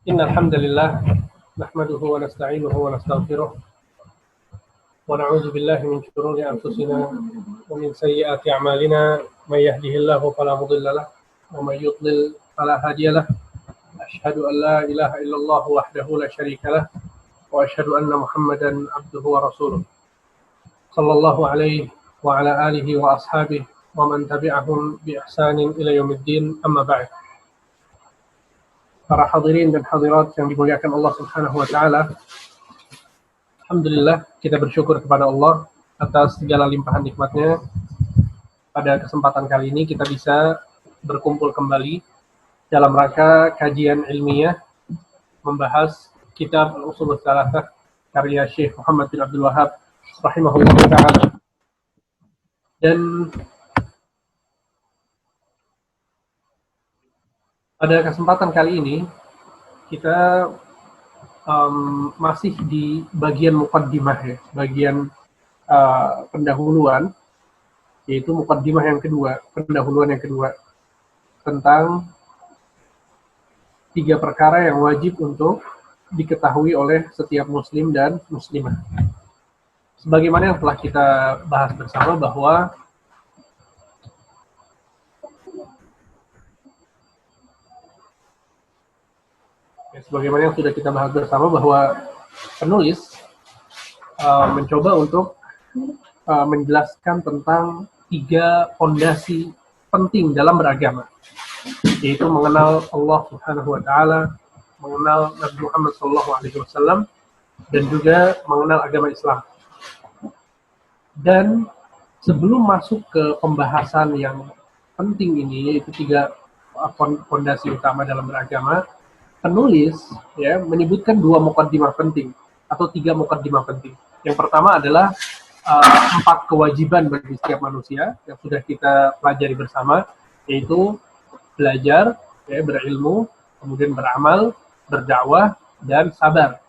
إن الحمد لله نحمده ونستعينه ونستغفره ونعوذ بالله من شرور أنفسنا ومن سيئات أعمالنا من يهده الله فلا مضل له ومن يضلل فلا هادي له أشهد أن لا إله إلا الله وحده لا شريك له وأشهد أن محمدا عبده ورسوله صلى الله عليه وعلى آله وأصحابه ومن تبعهم بإحسان إلى يوم الدين أما بعد. Para hadirin dan hadirat yang dimuliakan Allah Subhanahu wa taala. Alhamdulillah, kita bersyukur kepada Allah atas segala limpahan nikmatnya. Pada kesempatan kali ini kita bisa berkumpul kembali dalam rangka kajian ilmiah membahas kitab Al-Ushul Tsalatsah karya Syekh Muhammad bin Abdul Wahhab rahimahullah taala. Dan pada kesempatan kali ini kita masih di bagian muqaddimah ya, bagian pendahuluan, yaitu muqaddimah yang kedua, pendahuluan yang kedua tentang 3 perkara yang wajib untuk diketahui oleh setiap muslim dan muslimah. Sebagaimana yang telah kita bahas bersama bahwa sebagaimana yang sudah kita bahas bersama bahwa penulis mencoba untuk menjelaskan tentang 3 fondasi penting dalam beragama, yaitu mengenal Allah Subhanahu wa taala, mengenal Nabi Muhammad SAW, dan juga mengenal agama Islam. Dan sebelum masuk ke pembahasan yang penting ini, yaitu 3 fondasi utama dalam beragama, penulis ya menyebutkan 2 muqaddimah penting atau 3 muqaddimah penting. Yang pertama adalah 4 kewajiban bagi setiap manusia yang sudah kita pelajari bersama, yaitu belajar, ya, berilmu, kemudian beramal, berdakwah, dan sabar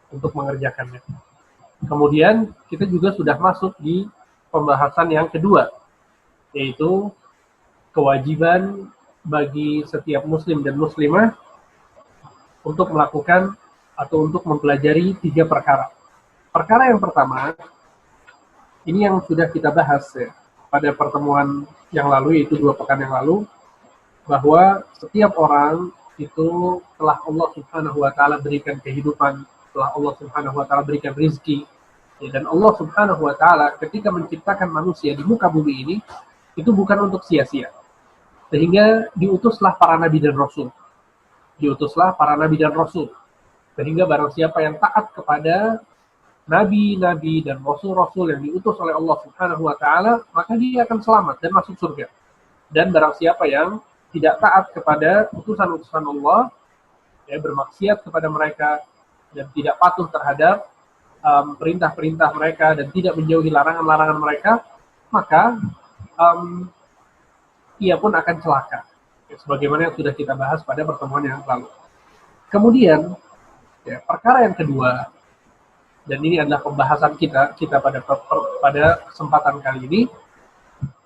untuk mengerjakannya. Kemudian kita juga sudah masuk di pembahasan yang kedua, yaitu kewajiban bagi setiap muslim dan muslimah untuk melakukan atau untuk mempelajari 3 perkara. Perkara yang pertama, ini yang sudah kita bahas ya, pada pertemuan yang lalu, yaitu 2 pekan yang lalu, bahwa setiap orang itu telah Allah Subhanahu wa taala berikan kehidupan, telah Allah Subhanahu wa taala berikan rizki, ya, dan Allah Subhanahu wa taala ketika menciptakan manusia di muka bumi ini, itu bukan untuk sia-sia. Sehingga diutuslah para nabi dan rasul. Diutuslah para nabi dan rasul, sehingga barang siapa yang taat kepada nabi-nabi dan rasul-rasul yang diutus oleh Allah Subhanahu wa taala, maka dia akan selamat dan masuk surga. Dan barang siapa yang tidak taat kepada utusan-utusan Allah, ya, bermaksiat kepada mereka dan tidak patuh terhadap perintah-perintah mereka dan tidak menjauhi larangan-larangan mereka, maka ia pun akan celaka. Sebagaimana yang sudah kita bahas pada pertemuan yang lalu. Kemudian, ya, perkara yang kedua, dan ini adalah pembahasan kita pada kesempatan kali ini,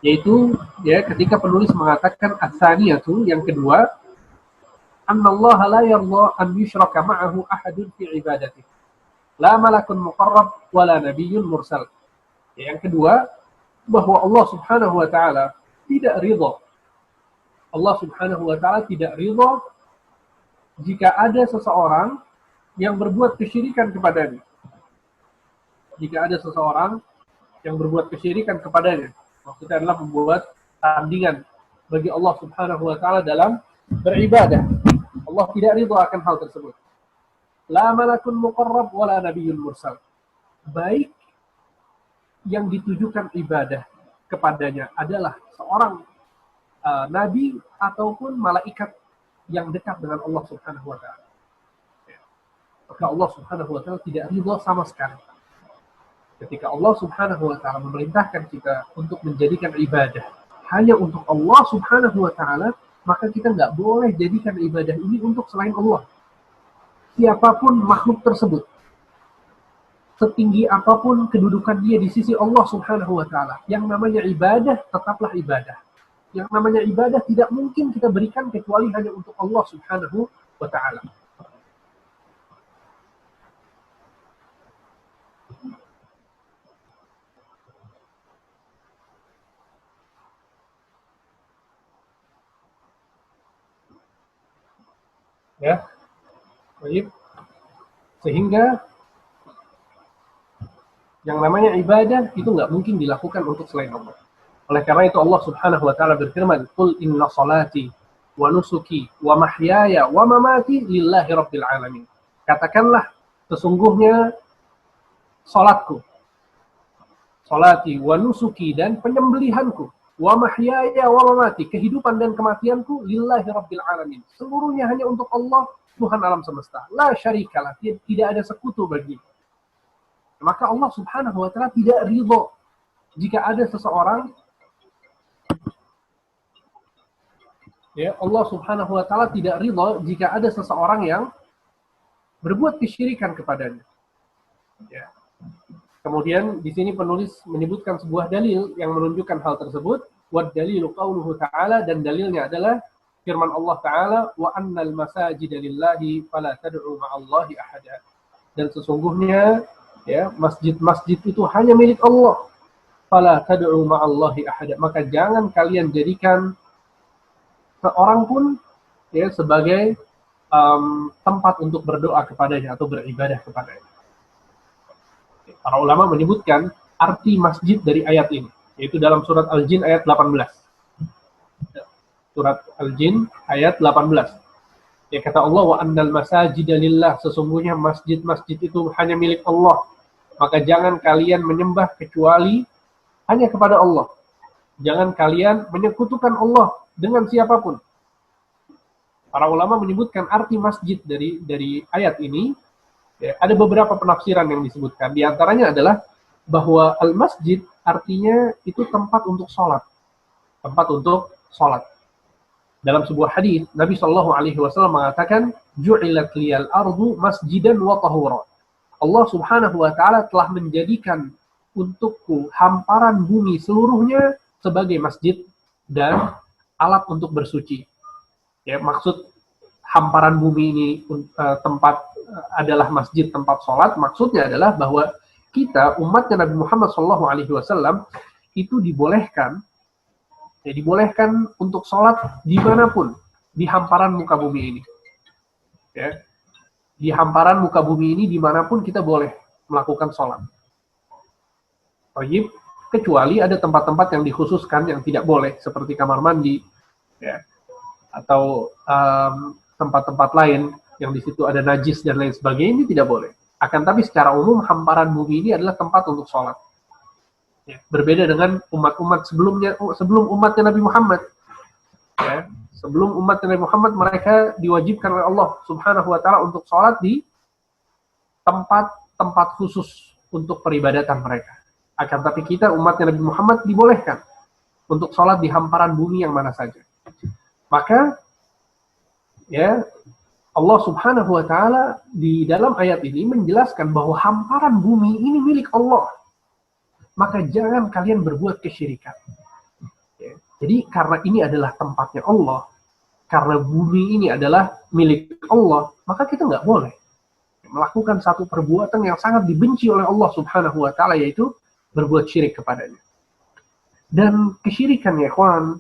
yaitu ya ketika penulis mengatakan ats-tsaniyatu, yang kedua, annallaha la yarda an yushraka ma'ahu ahadun fi ibadatihi, la malakun muqarrab wala nabiyyun mursal. Ya, yang kedua, bahwa Allah Subhanahu wa taala tidak ridha, Allah Subhanahu wa taala tidak ridha jika ada seseorang yang berbuat kesyirikan kepadanya. Jika ada seseorang yang berbuat kesyirikan kepadanya, maksudnya adalah membuat tandingan bagi Allah Subhanahu wa taala dalam beribadah. Allah tidak ridha akan hal tersebut. La malakun muqarrab wala nabiyyun mursal. Baik yang ditujukan ibadah kepadanya adalah seorang nabi ataupun malaikat yang dekat dengan Allah Subhanahu wa taala. Maka Allah Subhanahu wa taala tidak ridha sama sekali. Ketika Allah Subhanahu wa taala memerintahkan kita untuk menjadikan ibadah hanya untuk Allah Subhanahu wa taala, maka kita nggak boleh jadikan ibadah ini untuk selain Allah. Siapapun makhluk tersebut, setinggi apapun kedudukan dia di sisi Allah Subhanahu wa taala, yang namanya ibadah tetaplah ibadah. Yang namanya ibadah tidak mungkin kita berikan kecuali hanya untuk Allah Subhanahu wa ta'ala. Ya, baik. Sehingga yang namanya ibadah itu nggak mungkin dilakukan untuk selain Allah. Oleh karena itu Allah Subhanahu wa taala berfirman, "Qul inna salati wa nusuki wa mahyaya wa mamati lillahi rabbil alamin." Katakanlah, sesungguhnya salatku, salati wa nusuki dan penyembelihanku, wa mahyaya wa mamati, kehidupan dan kematianku lillahi rabbil alamin. Seluruhnya hanya untuk Allah, Tuhan alam semesta. La syarikalah, tidak ada sekutu bagi. Maka Allah Subhanahu wa taala tidak ridho jika ada seseorang, ya, Allah Subhanahu wa taala tidak ridho jika ada seseorang yang berbuat kesyirikan kepadanya. Ya. Kemudian di sini penulis menyebutkan sebuah dalil yang menunjukkan hal tersebut. Wad dalilu qauluhu ta'ala, dan dalilnya adalah firman Allah Ta'ala, wa annal masajida lillahi fala tad'u ma'allahi ahada. Dan sesungguhnya, ya, masjid-masjid itu hanya milik Allah. Fala tad'u ma'allahi ahada. Maka jangan kalian jadikan seorang pun, ya, sebagai tempat untuk berdoa kepadanya atau beribadah kepadanya. Para ulama menyebutkan arti masjid dari ayat ini, yaitu dalam surat Al-Jin ayat 18. Surat Al-Jin ayat 18. Ya, kata Allah, wa annal masajida lillah, sesungguhnya masjid-masjid itu hanya milik Allah. Maka jangan kalian menyembah kecuali hanya kepada Allah. Jangan kalian menyekutukan Allah dengan siapapun. Para ulama menyebutkan arti masjid dari ayat ini. Ya, ada beberapa penafsiran yang disebutkan. Di antaranya adalah bahwa al-masjid artinya itu tempat untuk sholat. Tempat untuk sholat. Dalam sebuah hadis, Nabi Shallallahu Alaihi Wasallam mengatakan, "Ju'ilat liyal ardu masjidan wa tahura." Allah Subhanahu Wa Taala telah menjadikan untukku hamparan bumi seluruhnya sebagai masjid dan alat untuk bersuci. Ya, maksud hamparan bumi ini tempat adalah masjid, tempat sholat. Maksudnya adalah bahwa kita, umatnya Nabi Muhammad SAW, itu dibolehkan untuk sholat dimanapun di hamparan muka bumi ini. Ya, di hamparan muka bumi ini dimanapun kita boleh melakukan sholat. Wajib, kecuali ada tempat-tempat yang dikhususkan yang tidak boleh, seperti kamar mandi, ya, atau tempat-tempat lain yang di situ ada najis dan lain sebagainya, ini tidak boleh. Akan tapi secara umum hamparan bumi ini adalah tempat untuk sholat. Ya, berbeda dengan umat-umat sebelum umatnya Nabi Muhammad. Ya, sebelum umatnya Nabi Muhammad, mereka diwajibkan oleh Allah Subhanahu Wa Taala untuk sholat di tempat-tempat khusus untuk peribadatan mereka. Akan tapi kita, umatnya Nabi Muhammad, dibolehkan untuk sholat di hamparan bumi yang mana saja. Maka, ya, Allah Subhanahu Wa Taala di dalam ayat ini menjelaskan bahwa hamparan bumi ini milik Allah. Maka jangan kalian berbuat kesyirikan. Ya. Jadi karena ini adalah tempatnya Allah, karena bumi ini adalah milik Allah, maka kita nggak boleh melakukan satu perbuatan yang sangat dibenci oleh Allah Subhanahu Wa Taala, yaitu berbuat syirik kepadanya. Dan kesyirikan, ya ikhwan,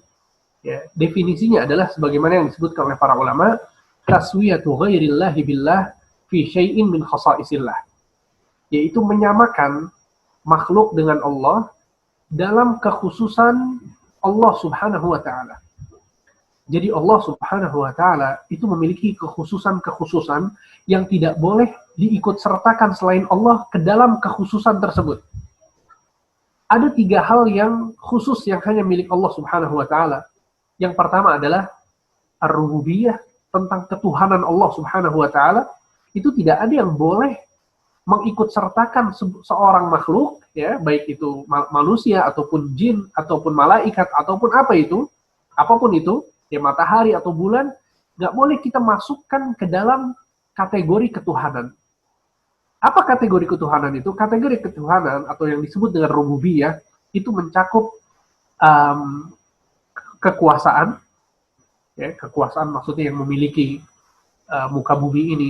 ya, definisinya adalah sebagaimana yang disebutkan oleh para ulama, taswiyatu ghairillahi billah fi syai'in min khasa'isillah, yaitu menyamakan makhluk dengan Allah dalam kekhususan Allah Subhanahu Wa Taala. Jadi Allah Subhanahu Wa Taala itu memiliki kekhususan-kekhususan yang tidak boleh diikut sertakan selain Allah ke dalam kekhususan tersebut. Ada 3 hal yang khusus yang hanya milik Allah Subhanahu Wa Taala. Yang pertama adalah ar-rububiyah, tentang ketuhanan Allah Subhanahu Wa Taala. Itu tidak ada yang boleh mengikut sertakan seorang makhluk, ya, baik itu manusia ataupun jin ataupun malaikat ataupun apapun itu, ya, matahari atau bulan, nggak boleh kita masukkan ke dalam kategori ketuhanan. Apa kategori ketuhanan itu? Kategori ketuhanan atau yang disebut dengan rububiyah itu mencakup kekuasaan. Ya, kekuasaan maksudnya yang memiliki muka bumi ini,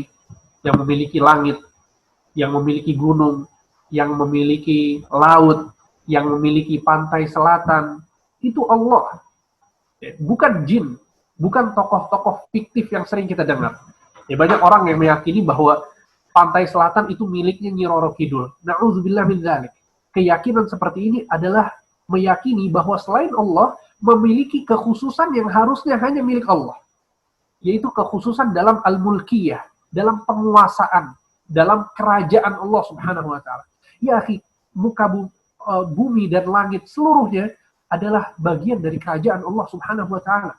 yang memiliki langit, yang memiliki gunung, yang memiliki laut, yang memiliki pantai selatan, itu Allah. Ya, bukan jin, bukan tokoh-tokoh fiktif yang sering kita dengar. Ya, banyak orang yang meyakini bahwa pantai selatan itu miliknya Nyi Roro Kidul. Na'udzubillah min dzalik. Keyakinan seperti ini adalah meyakini bahwa selain Allah memiliki kekhususan yang harusnya hanya milik Allah. Yaitu kekhususan dalam al-mulkiyah, dalam penguasaan, dalam kerajaan Allah Subhanahu wa taala. Ya akhi, muka bumi dan langit seluruhnya adalah bagian dari kerajaan Allah Subhanahu wa taala.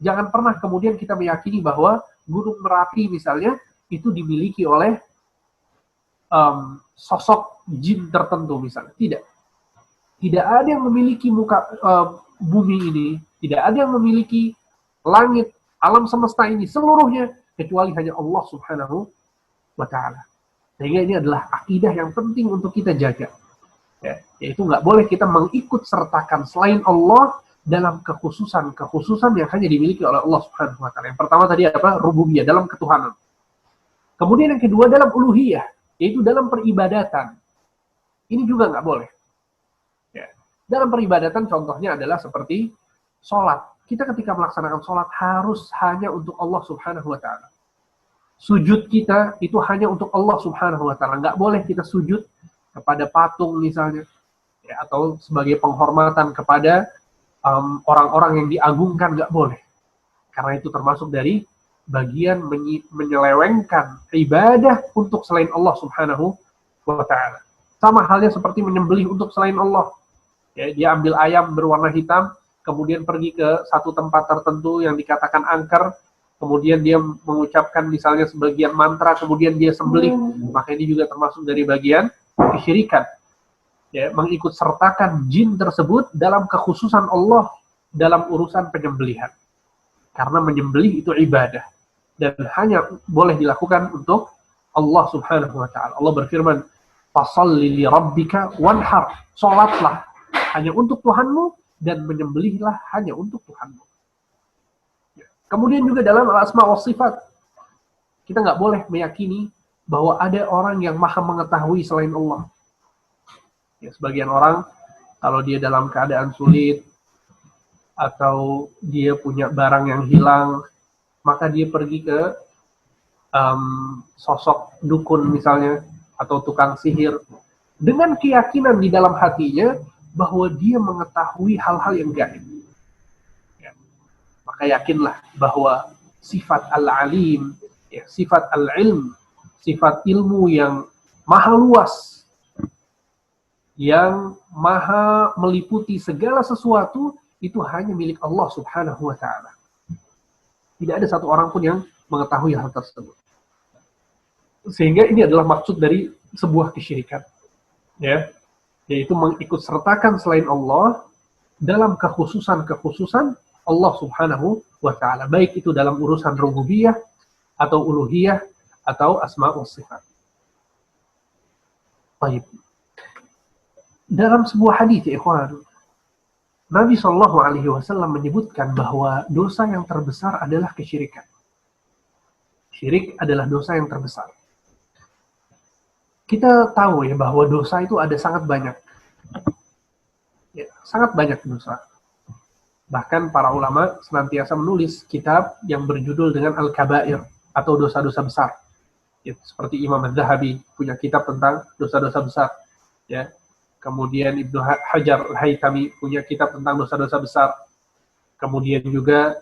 Jangan pernah kemudian kita meyakini bahwa Gunung Merapi misalnya itu dimiliki oleh sosok jin tertentu misalnya. Tidak. Tidak ada yang memiliki muka bumi ini, tidak ada yang memiliki langit, alam semesta ini seluruhnya kecuali hanya Allah Subhanahu wa taala. Sehingga ini adalah akidah yang penting untuk kita jaga. Ya, yaitu nggak boleh kita mengikut sertakan selain Allah dalam kekhususan yang hanya dimiliki oleh Allah Subhanahu wa taala. Yang pertama tadi apa? Rububiyah, dalam ketuhanan. Kemudian yang kedua dalam uluhiyah, yaitu dalam peribadatan. Ini juga nggak boleh. Ya. Dalam peribadatan contohnya adalah seperti sholat. Kita ketika melaksanakan sholat harus hanya untuk Allah Subhanahu wa taala. Sujud kita itu hanya untuk Allah Subhanahu wa taala. Nggak boleh kita sujud kepada patung misalnya, ya, atau sebagai penghormatan kepada orang-orang yang diagungkan, nggak boleh. Karena itu termasuk dari bagian menyelewengkan ibadah untuk selain Allah Subhanahu wa ta'ala. Sama halnya seperti menyembelih untuk selain Allah. Ya, dia ambil ayam berwarna hitam, kemudian pergi ke satu tempat tertentu yang dikatakan angker, kemudian dia mengucapkan misalnya sebagian mantra, kemudian dia sembelih, maka ini juga termasuk dari bagian kesyirikan. Ya, mengikut sertakan jin tersebut dalam kekhususan Allah dalam urusan penyembelihan. Karena menyembelih itu ibadah. Dan hanya boleh dilakukan untuk Allah Subhanahu wa ta'ala. Allah berfirman, "Fasholli li rabbika wanhar." Salatlah hanya untuk Tuhanmu dan menyembelihlah hanya untuk Tuhanmu. Kemudian juga dalam al-asma wa sifat, kita nggak boleh meyakini bahwa ada orang yang maha mengetahui selain Allah. Ya, sebagian orang, kalau dia dalam keadaan sulit, atau dia punya barang yang hilang, maka dia pergi ke sosok dukun misalnya, atau tukang sihir, dengan keyakinan di dalam hatinya bahwa dia mengetahui hal-hal yang gaib. Ya. Maka yakinlah bahwa sifat al-alim, ya, sifat al-ilm, sifat ilmu yang maha luas, yang maha meliputi segala sesuatu, itu hanya milik Allah Subhanahu wa ta'ala. Tidak ada satu orang pun yang mengetahui hal tersebut. Sehingga ini adalah maksud dari sebuah kesyirikan. Ya, yaitu mengikut sertakan selain Allah dalam kekhususan Allah Subhanahu wa ta'ala. Baik itu dalam urusan rububiyah, atau uluhiyah, atau asma' wa sifat. Baik. Dalam sebuah hadis, ya ikhwan, Nabi Shallallahu Alaihi Wasallam menyebutkan bahwa dosa yang terbesar adalah kesyirikan. Syirik adalah dosa yang terbesar. Kita tahu ya bahwa dosa itu ada sangat banyak. Ya, sangat banyak dosa. Bahkan para ulama senantiasa menulis kitab yang berjudul dengan Al-Kabair, atau dosa-dosa besar. Ya, seperti Imam Az-Zahabi punya kitab tentang dosa-dosa besar. Ya. Kemudian Ibnu Hajar Al-Haytami punya kitab tentang dosa-dosa besar. Kemudian juga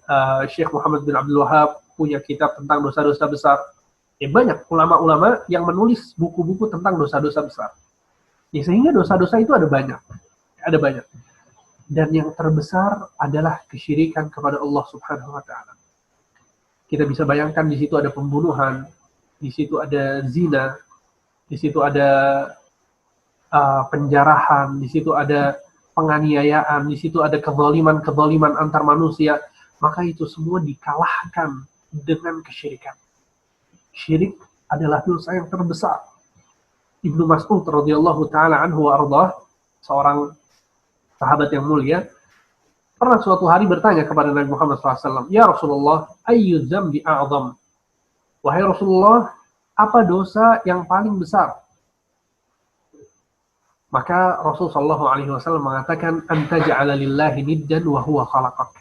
Syekh Muhammad bin Abdul Wahab punya kitab tentang dosa-dosa besar. Ya, banyak ulama-ulama yang menulis buku-buku tentang dosa-dosa besar. Ya, sehingga dosa-dosa itu ada banyak. Ada banyak. Dan yang terbesar adalah kesyirikan kepada Allah Subhanahu wa ta'ala. Kita bisa bayangkan di situ ada pembunuhan, di situ ada zina, di situ ada penjarahan, di situ ada penganiayaan, di situ ada kezaliman antar manusia, maka itu semua dikalahkan dengan kesyirikan. Syirik adalah dosa yang terbesar. Ibnu Mas'ud radhiyallahu taala anhu wa ardhah, seorang sahabat yang mulia, pernah suatu hari bertanya kepada Nabi Muhammad SAW, "Ya Rasulullah, ayyu dzambi a'zam?" Wahai Rasulullah, apa dosa yang paling besar? Maka Rasulullah SAW mengatakan, "Anta ja'ala lillahi niddan wa huwa khalaqak."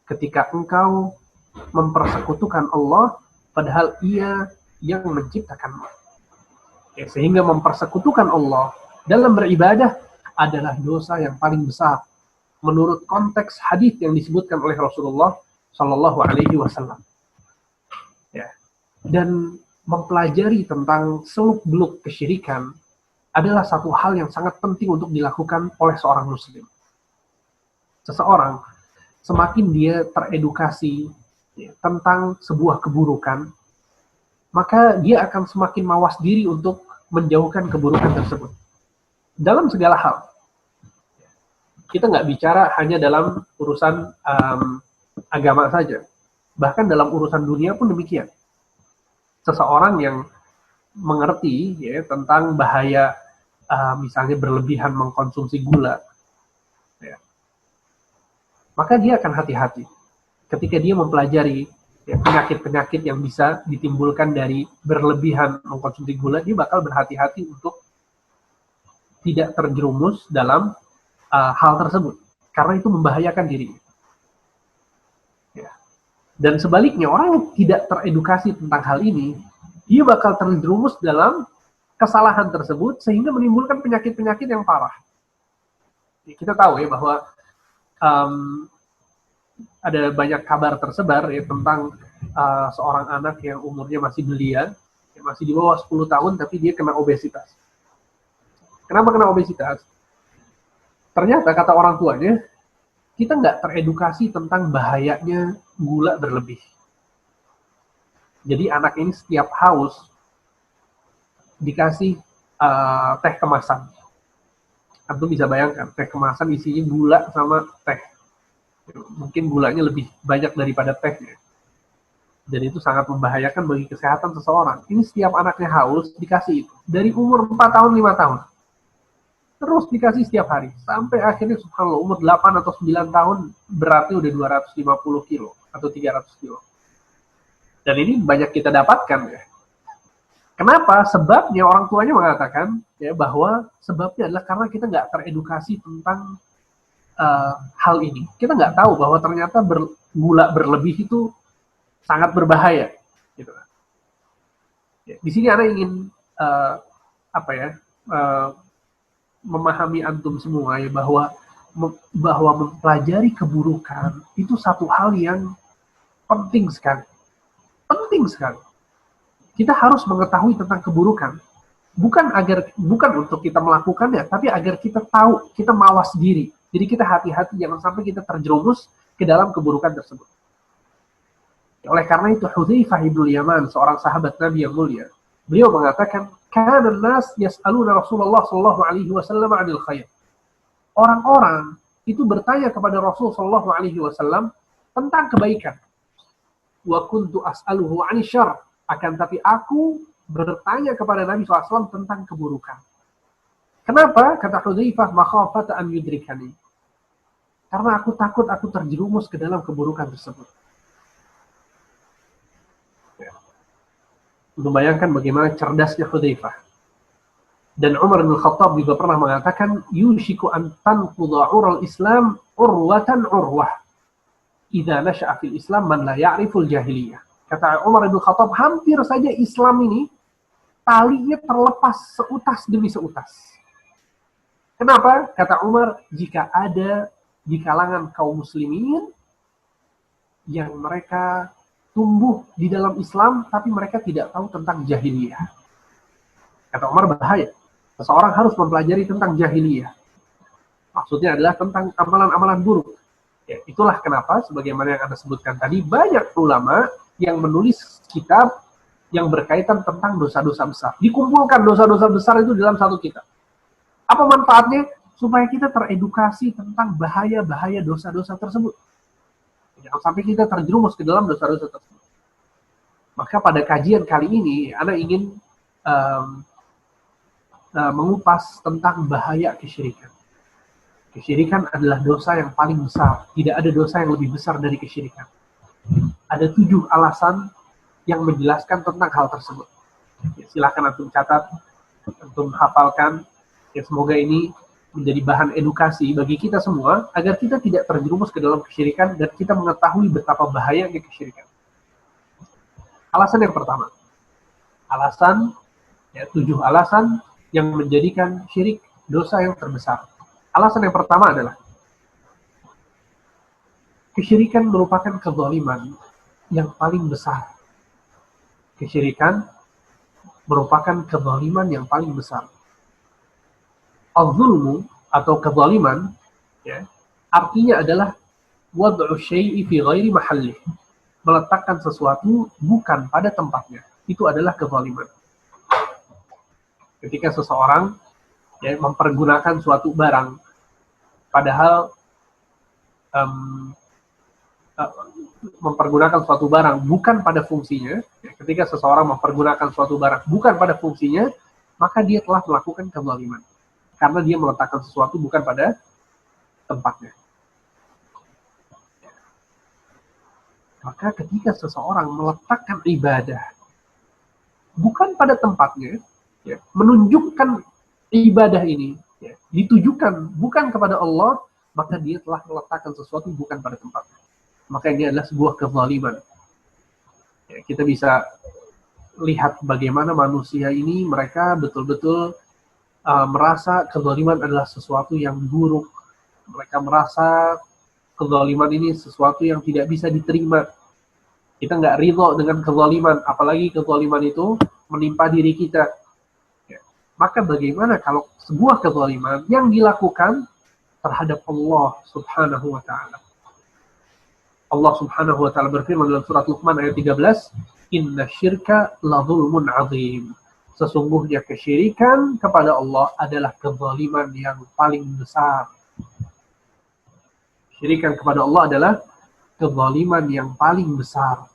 Ketika engkau mempersekutukan Allah padahal ia yang menciptakanmu. Ya, sehingga mempersekutukan Allah dalam beribadah adalah dosa yang paling besar menurut konteks hadis yang disebutkan oleh Rasulullah Shallallahu Alaihi Wasallam. Ya. Dan mempelajari tentang seluk-beluk kesyirikan adalah satu hal yang sangat penting untuk dilakukan oleh seorang muslim. Seseorang semakin dia teredukasi ya, tentang sebuah keburukan, maka dia akan semakin mawas diri untuk menjauhkan keburukan tersebut. Dalam segala hal. Kita nggak bicara hanya dalam urusan agama saja. Bahkan dalam urusan dunia pun demikian. Seseorang yang mengerti ya, tentang bahaya misalnya berlebihan mengkonsumsi gula, ya, maka dia akan hati-hati ketika dia mempelajari ya, penyakit-penyakit yang bisa ditimbulkan dari berlebihan mengkonsumsi gula. Dia bakal berhati-hati untuk tidak terjerumus dalam hal tersebut, karena itu membahayakan diri. Ya. Dan sebaliknya, orang yang tidak teredukasi tentang hal ini, dia bakal terjerumus dalam kesalahan tersebut, sehingga menimbulkan penyakit-penyakit yang parah. Ya, kita tahu ya bahwa ada banyak kabar tersebar ya, tentang seorang anak yang umurnya masih belia, yang masih di bawah 10 tahun, tapi dia kena obesitas. Kenapa kena obesitas? Ternyata kata orang tuanya, kita nggak teredukasi tentang bahayanya gula berlebih. Jadi anak ini setiap haus dikasih teh kemasan. Antum bisa bayangkan, teh kemasan isinya gula sama teh. Mungkin gulanya lebih banyak daripada tehnya. Dan itu sangat membahayakan bagi kesehatan seseorang. Ini setiap anaknya haus dikasih itu. Dari umur 4 tahun, 5 tahun. Terus dikasih setiap hari. Sampai akhirnya subhanallah umur 8 atau 9 tahun berarti udah 250 kilo atau 300 kilo. Dan ini banyak kita dapatkan ya. Kenapa? Sebabnya orang tuanya mengatakan ya bahwa sebabnya adalah karena kita nggak teredukasi tentang hal ini. Kita nggak tahu bahwa ternyata gula berlebih itu sangat berbahaya. Gitu. Ya, di sini Anda ingin memahami antum semua ya bahwa mempelajari keburukan itu satu hal yang penting sekali. Penting sekali. Kita harus mengetahui tentang keburukan. Bukan untuk kita melakukannya, tapi agar kita tahu, kita mawas diri. Jadi kita hati-hati jangan sampai kita terjerumus ke dalam keburukan tersebut. Oleh karena itu Hudzaifah bin Yaman, seorang sahabat Nabi yang mulia, beliau mengatakan, "Kana an-nas yas'aluna Rasulullah sallallahu alaihi wasallam 'anil khair." Orang-orang itu bertanya kepada Rasul sallallahu alaihi wasallam tentang kebaikan. Wa kuntu as'aluhu 'anil syarr. Akan tapi aku bertanya kepada Nabi SAW tentang keburukan. Kenapa? Kata Hudzaifah, "Makhafata an yudrikani." Karena aku takut aku terjerumus ke dalam keburukan tersebut. Membayangkan bagaimana cerdasnya Hudzaifah. Dan Umar bin Khattab juga pernah mengatakan, "Yushiku an tanqudha 'ural Islam urwatan urwah. Idza nasha'a fil Islam man la ya'riful jahiliyah." Kata Umar bin Khattab, hampir saja Islam ini talinya terlepas seutas demi seutas. Kenapa? Kata Umar, jika ada di kalangan kaum muslimin yang mereka tumbuh di dalam Islam, tapi mereka tidak tahu tentang jahiliyah. Kata Umar, bahaya. Seseorang harus mempelajari tentang jahiliyah. Maksudnya adalah tentang amalan-amalan buruk. Ya, itulah kenapa, sebagaimana yang Anda sebutkan tadi, banyak ulama yang menulis kitab yang berkaitan tentang dosa-dosa besar. Dikumpulkan dosa-dosa besar itu dalam satu kitab. Apa manfaatnya? Supaya kita teredukasi tentang bahaya-bahaya dosa-dosa tersebut. Jangan sampai kita terjerumus ke dalam dosa-dosa tersebut. Maka pada kajian kali ini, Anda ingin mengupas tentang bahaya kesyirikan. Kesyirikan adalah dosa yang paling besar. Tidak ada dosa yang lebih besar dari kesyirikan. Ada 7 alasan yang menjelaskan tentang hal tersebut. Ya, silakan antum catat, antum hafalkan. Ya, semoga ini menjadi bahan edukasi bagi kita semua agar kita tidak terjerumus ke dalam kesyirikan dan kita mengetahui betapa bahayanya kesyirikan. Alasan yang pertama, tujuh alasan yang menjadikan syirik dosa yang terbesar. Alasan yang pertama adalah kesyirikan merupakan kezaliman yang paling besar. Kesyirikan merupakan kezaliman yang paling besar. Az-zulmu atau kezaliman, ya, artinya adalah wad'u syai'i fi ghairi mahallih. Meletakkan sesuatu bukan pada tempatnya. Itu adalah kezaliman. Ketika seseorang mempergunakan suatu barang, padahal mempergunakan suatu barang bukan pada fungsinya, ketika seseorang mempergunakan suatu barang bukan pada fungsinya, maka dia telah melakukan kezaliman. Karena dia meletakkan sesuatu bukan pada tempatnya. Maka ketika seseorang meletakkan ibadah bukan pada tempatnya, menunjukkan ibadah ini ditujukan bukan kepada Allah, maka dia telah meletakkan sesuatu bukan pada tempatnya. Maka ini adalah sebuah kezaliman. Kita bisa lihat bagaimana manusia ini, mereka betul-betul merasa kezaliman adalah sesuatu yang buruk. Mereka merasa kezaliman ini sesuatu yang tidak bisa diterima. Kita nggak ridho dengan kezaliman, apalagi kezaliman itu menimpa diri kita. Maka bagaimana kalau sebuah kezaliman yang dilakukan terhadap Allah Subhanahu wa Ta'ala? Allah Subhanahu wa Ta'ala berfirman dalam surat Luqman ayat 13, "Inna syirka la dzulmun 'adzim." Sesungguhnya kesyirikan kepada Allah adalah kezaliman yang paling besar. Kesyirikan kepada Allah adalah kezaliman yang paling besar.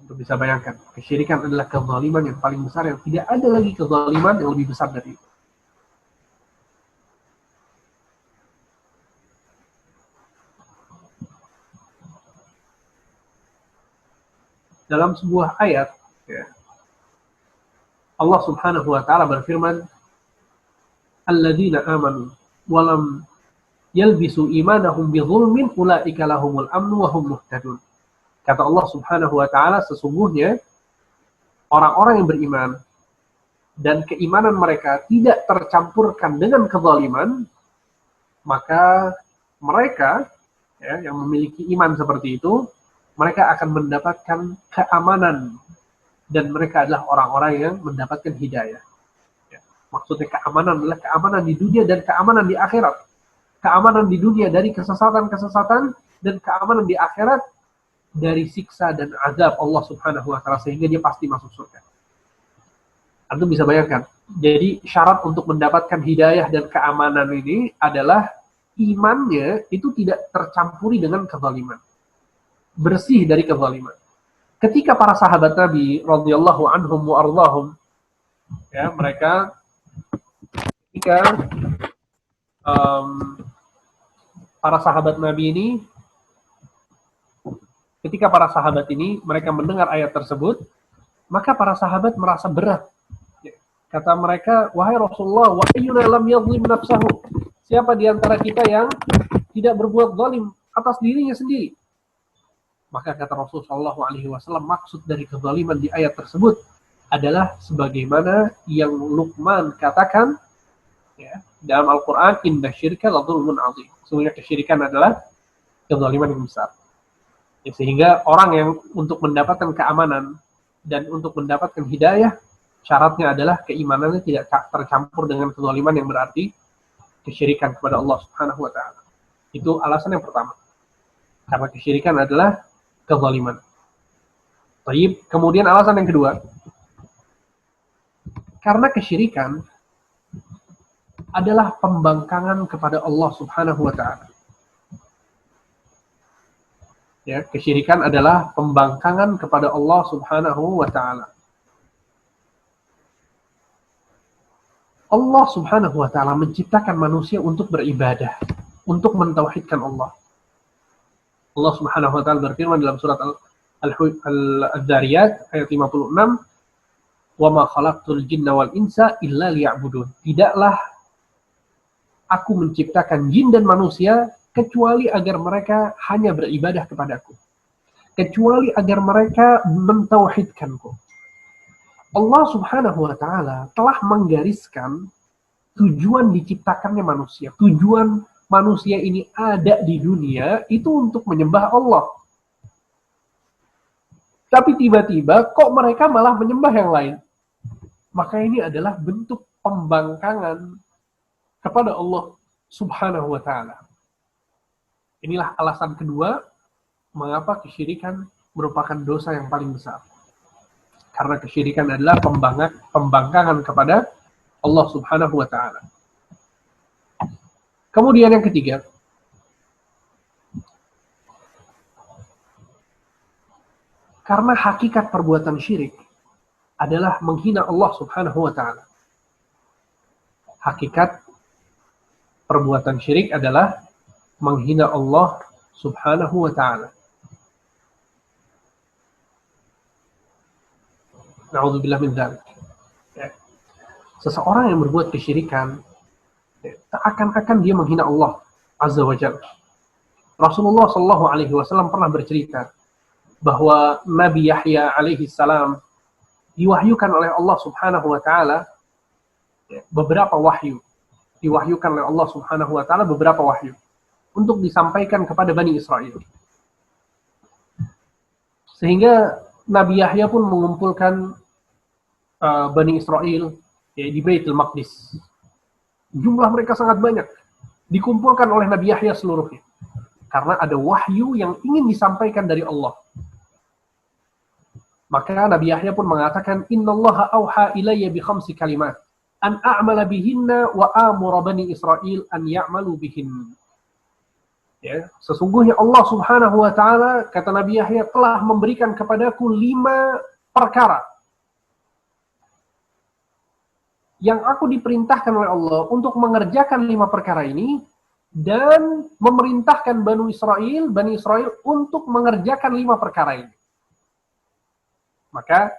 Untuk bisa bayangkan, kesyirikan adalah kezaliman yang paling besar, yang tidak ada lagi kezaliman yang lebih besar dari itu. Dalam sebuah ayat, Allah Subhanahu wa Ta'ala berfirman, "Alladzina amanu wa lam yalbisu imanahum bidzulmin ulaika lahumul amnu wa hum muhtadun." Kata Allah Subhanahu wa Ta'ala, sesungguhnya orang-orang yang beriman dan keimanan mereka tidak tercampurkan dengan kezaliman, maka mereka yang memiliki iman seperti itu, mereka akan mendapatkan keamanan, dan mereka adalah orang-orang yang mendapatkan hidayah. Maksudnya keamanan adalah keamanan di dunia dan keamanan di akhirat. Keamanan di dunia dari kesesatan-kesesatan, dan keamanan di akhirat dari siksa dan azab Allah Subhanahu wa Ta'ala, sehingga dia pasti masuk surga. Anda bisa bayangkan. Jadi syarat untuk mendapatkan hidayah dan keamanan ini adalah imannya itu tidak tercampuri dengan kezaliman. Bersih dari kezaliman. Ketika para sahabat Nabi radhiyallahu anhum wa ardhahum, mereka ketika para sahabat Nabi ini, ketika para sahabat ini mereka mendengar ayat tersebut, maka para sahabat merasa berat. Kata mereka, "Wahai Rasulullah, wa ayyuna lam yadhlim nafsahu?" Siapa di antara kita yang tidak berbuat zalim atas dirinya sendiri? Maka kata Rasulullah SAW, maksud dari kezaliman di ayat tersebut adalah sebagaimana yang Luqman katakan dalam Al-Quran, "Inna syirka la dzulmun 'adzim." Sesungguhnya kesyirikan adalah kezaliman yang besar. Sehingga orang yang untuk mendapatkan keamanan dan untuk mendapatkan hidayah, syaratnya adalah keimanannya tidak tercampur dengan kezaliman yang berarti kesyirikan kepada Allah Subhanahu wa Ta'ala. Itu alasan yang pertama. Karena kesyirikan adalah kezaliman. Baik, kemudian alasan yang kedua, karena kesyirikan adalah pembangkangan kepada Allah Subhanahu wa Ta'ala. Kesyirikan adalah pembangkangan kepada Allah Subhanahu wa Ta'ala. Allah Subhanahu wa Ta'ala menciptakan manusia untuk beribadah, untuk mentauhidkan Allah. Allah Subhanahu wa Ta'ala berfirman dalam surat Al-Dzariyat ayat 56, "Wa ma khalaqtul jinna wal insa illa liya'budun." Tidaklah aku menciptakan jin dan manusia kecuali agar mereka hanya beribadah kepadaku. kecuali agar mereka mentauhidkanku. Allah Subhanahu wa taala telah menggariskan tujuan diciptakannya manusia. Tujuan manusia ini ada di dunia itu untuk menyembah Allah. Tapi tiba-tiba kok mereka malah menyembah yang lain. Maka ini adalah bentuk pembangkangan kepada Allah Subhanahu wa taala. Inilah alasan kedua mengapa kesyirikan merupakan dosa yang paling besar. Karena kesyirikan adalah pembangkangan kepada Allah Subhanahu wa taala. Kemudian yang ketiga, karena hakikat perbuatan syirik adalah menghina Allah Subhanahu wa taala. Hakikat perbuatan syirik adalah menghina Allah Subhanahu wa taala. Na'udzubillah min dzalik. Seseorang yang berbuat kesyirikan, seakan-akan dia menghina Allah Azza wa Jalla. Rasulullah Shallallahu Alaihi Wasallam pernah bercerita bahwa Nabi Yahya alaihi salam diwahyukan oleh Allah Subhanahu wa taala beberapa wahyu. Diwahyukan oleh Allah Subhanahu wa taala beberapa wahyu untuk disampaikan kepada Bani Israel. Sehingga Nabi Yahya pun mengumpulkan Bani Israel di Baitul Maqdis. Jumlah mereka sangat banyak. Dikumpulkan oleh Nabi Yahya seluruhnya. Karena ada wahyu yang ingin disampaikan dari Allah. Maka Nabi Yahya pun mengatakan, Innallaha auha ilayya bi khamsi kalimat. An a'mala bihinna wa amura Bani Israel an ya'malu bihin. Ya, sesungguhnya Allah Subhanahu wa taala, kata Nabi Yahya, telah memberikan kepadaku 5 perkara yang aku diperintahkan oleh Allah untuk mengerjakan 5 perkara ini dan memerintahkan Bani Israel untuk mengerjakan 5 perkara ini. Maka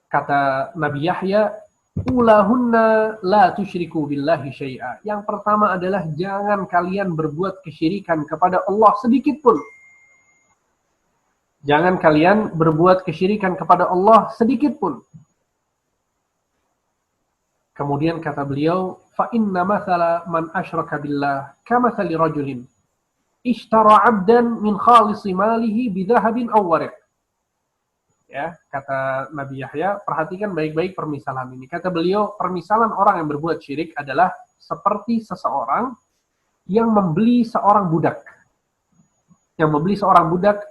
kata Nabi Yahya, ulahunna la tusyriku billahi syai'a. Yang pertama adalah jangan kalian berbuat kesyirikan kepada Allah sedikit pun. Jangan kalian berbuat kesyirikan kepada Allah sedikit pun. Kemudian kata beliau, fa inna mathala man asyraka billah kamathali rajulin ishtara 'abdan min khalisi malihi bidhahabin aw waraq. Ya, kata Nabi Yahya, perhatikan baik-baik permisalan ini. Kata beliau, permisalan orang yang berbuat syirik adalah seperti seseorang yang membeli seorang budak. Yang membeli seorang budak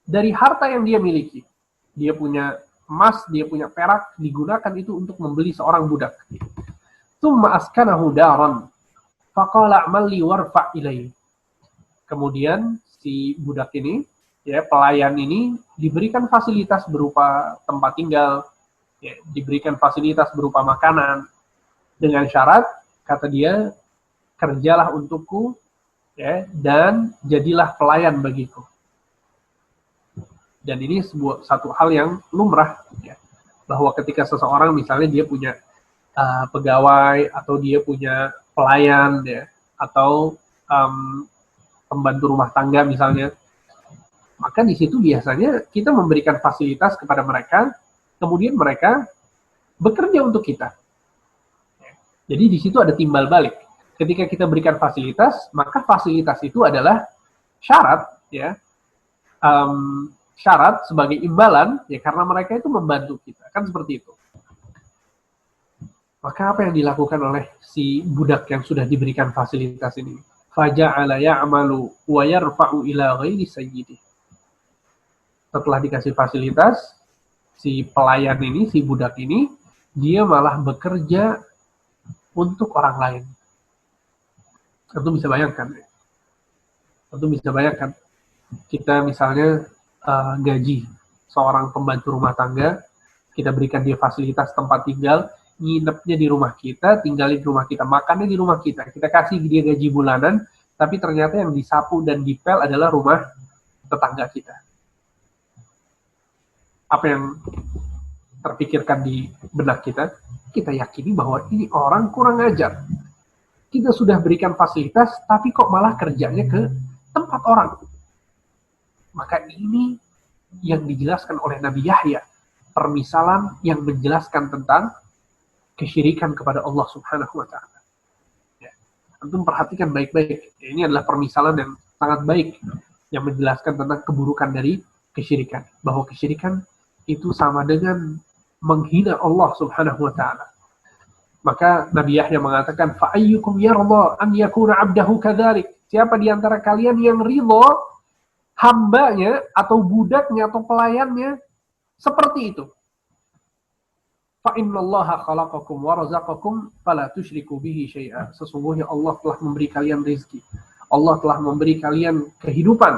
dari harta yang dia miliki. Dia punya emas, dia punya perak, digunakan itu untuk membeli seorang budak. Tsumma askanahu daran, faqala a'malli warfa' ilai. Kemudian si budak ini, ya, pelayan ini diberikan fasilitas berupa tempat tinggal, ya, diberikan fasilitas berupa makanan, dengan syarat, kata dia, kerjalah untukku, ya, dan jadilah pelayan bagiku. Dan ini satu hal yang lumrah, ya, bahwa ketika seseorang misalnya dia punya pegawai atau dia punya pelayan, ya, atau pembantu rumah tangga misalnya, maka di situ biasanya kita memberikan fasilitas kepada mereka, kemudian mereka bekerja untuk kita. Jadi di situ ada timbal balik. Ketika kita berikan fasilitas, maka fasilitas itu adalah syarat, ya, syarat sebagai imbalan, ya, karena mereka itu membantu kita, kan seperti itu. Maka apa yang dilakukan oleh si budak yang sudah diberikan fasilitas ini? Faja'ala ya'malu wa yarfa'u ila ghairi sayyidih. Setelah dikasih fasilitas, si pelayan ini, si budak ini, dia malah bekerja untuk orang lain. Tentu bisa bayangkan. Tentu bisa bayangkan. Kita misalnya gaji seorang pembantu rumah tangga, kita berikan dia fasilitas tempat tinggal, nginepnya di rumah kita, tinggalin di rumah kita, makannya di rumah kita. Kita kasih dia gaji bulanan, tapi ternyata yang disapu dan dipel adalah rumah tetangga kita. Apa yang terpikirkan di benak kita? Kita yakini bahwa ini orang kurang ajar. Kita sudah berikan fasilitas, tapi kok malah kerjanya ke tempat orang. Maka ini yang dijelaskan oleh Nabi Yahya, permisalan yang menjelaskan tentang kesyirikan kepada Allah Subhanahu wa Ta'ala. Ya. Antum perhatikan baik-baik. Ya, ini adalah permisalan yang sangat baik yang menjelaskan tentang keburukan dari kesyirikan. Bahwa kesyirikan itu sama dengan menghina Allah Subhanahu wa Ta'ala. Maka Nabi Yahya mengatakan, "Fa'ayyukum yarda an yakuna 'abdahu kadzalik?" Siapa di antara kalian yang ridha hambanya atau budaknya atau pelayannya seperti itu? Fa innallaha khalaqakum wa razaqakum fala tusyriku bihi syai'a. Sesungguhnya Allah telah memberi kalian rezeki. Allah telah memberi kalian kehidupan,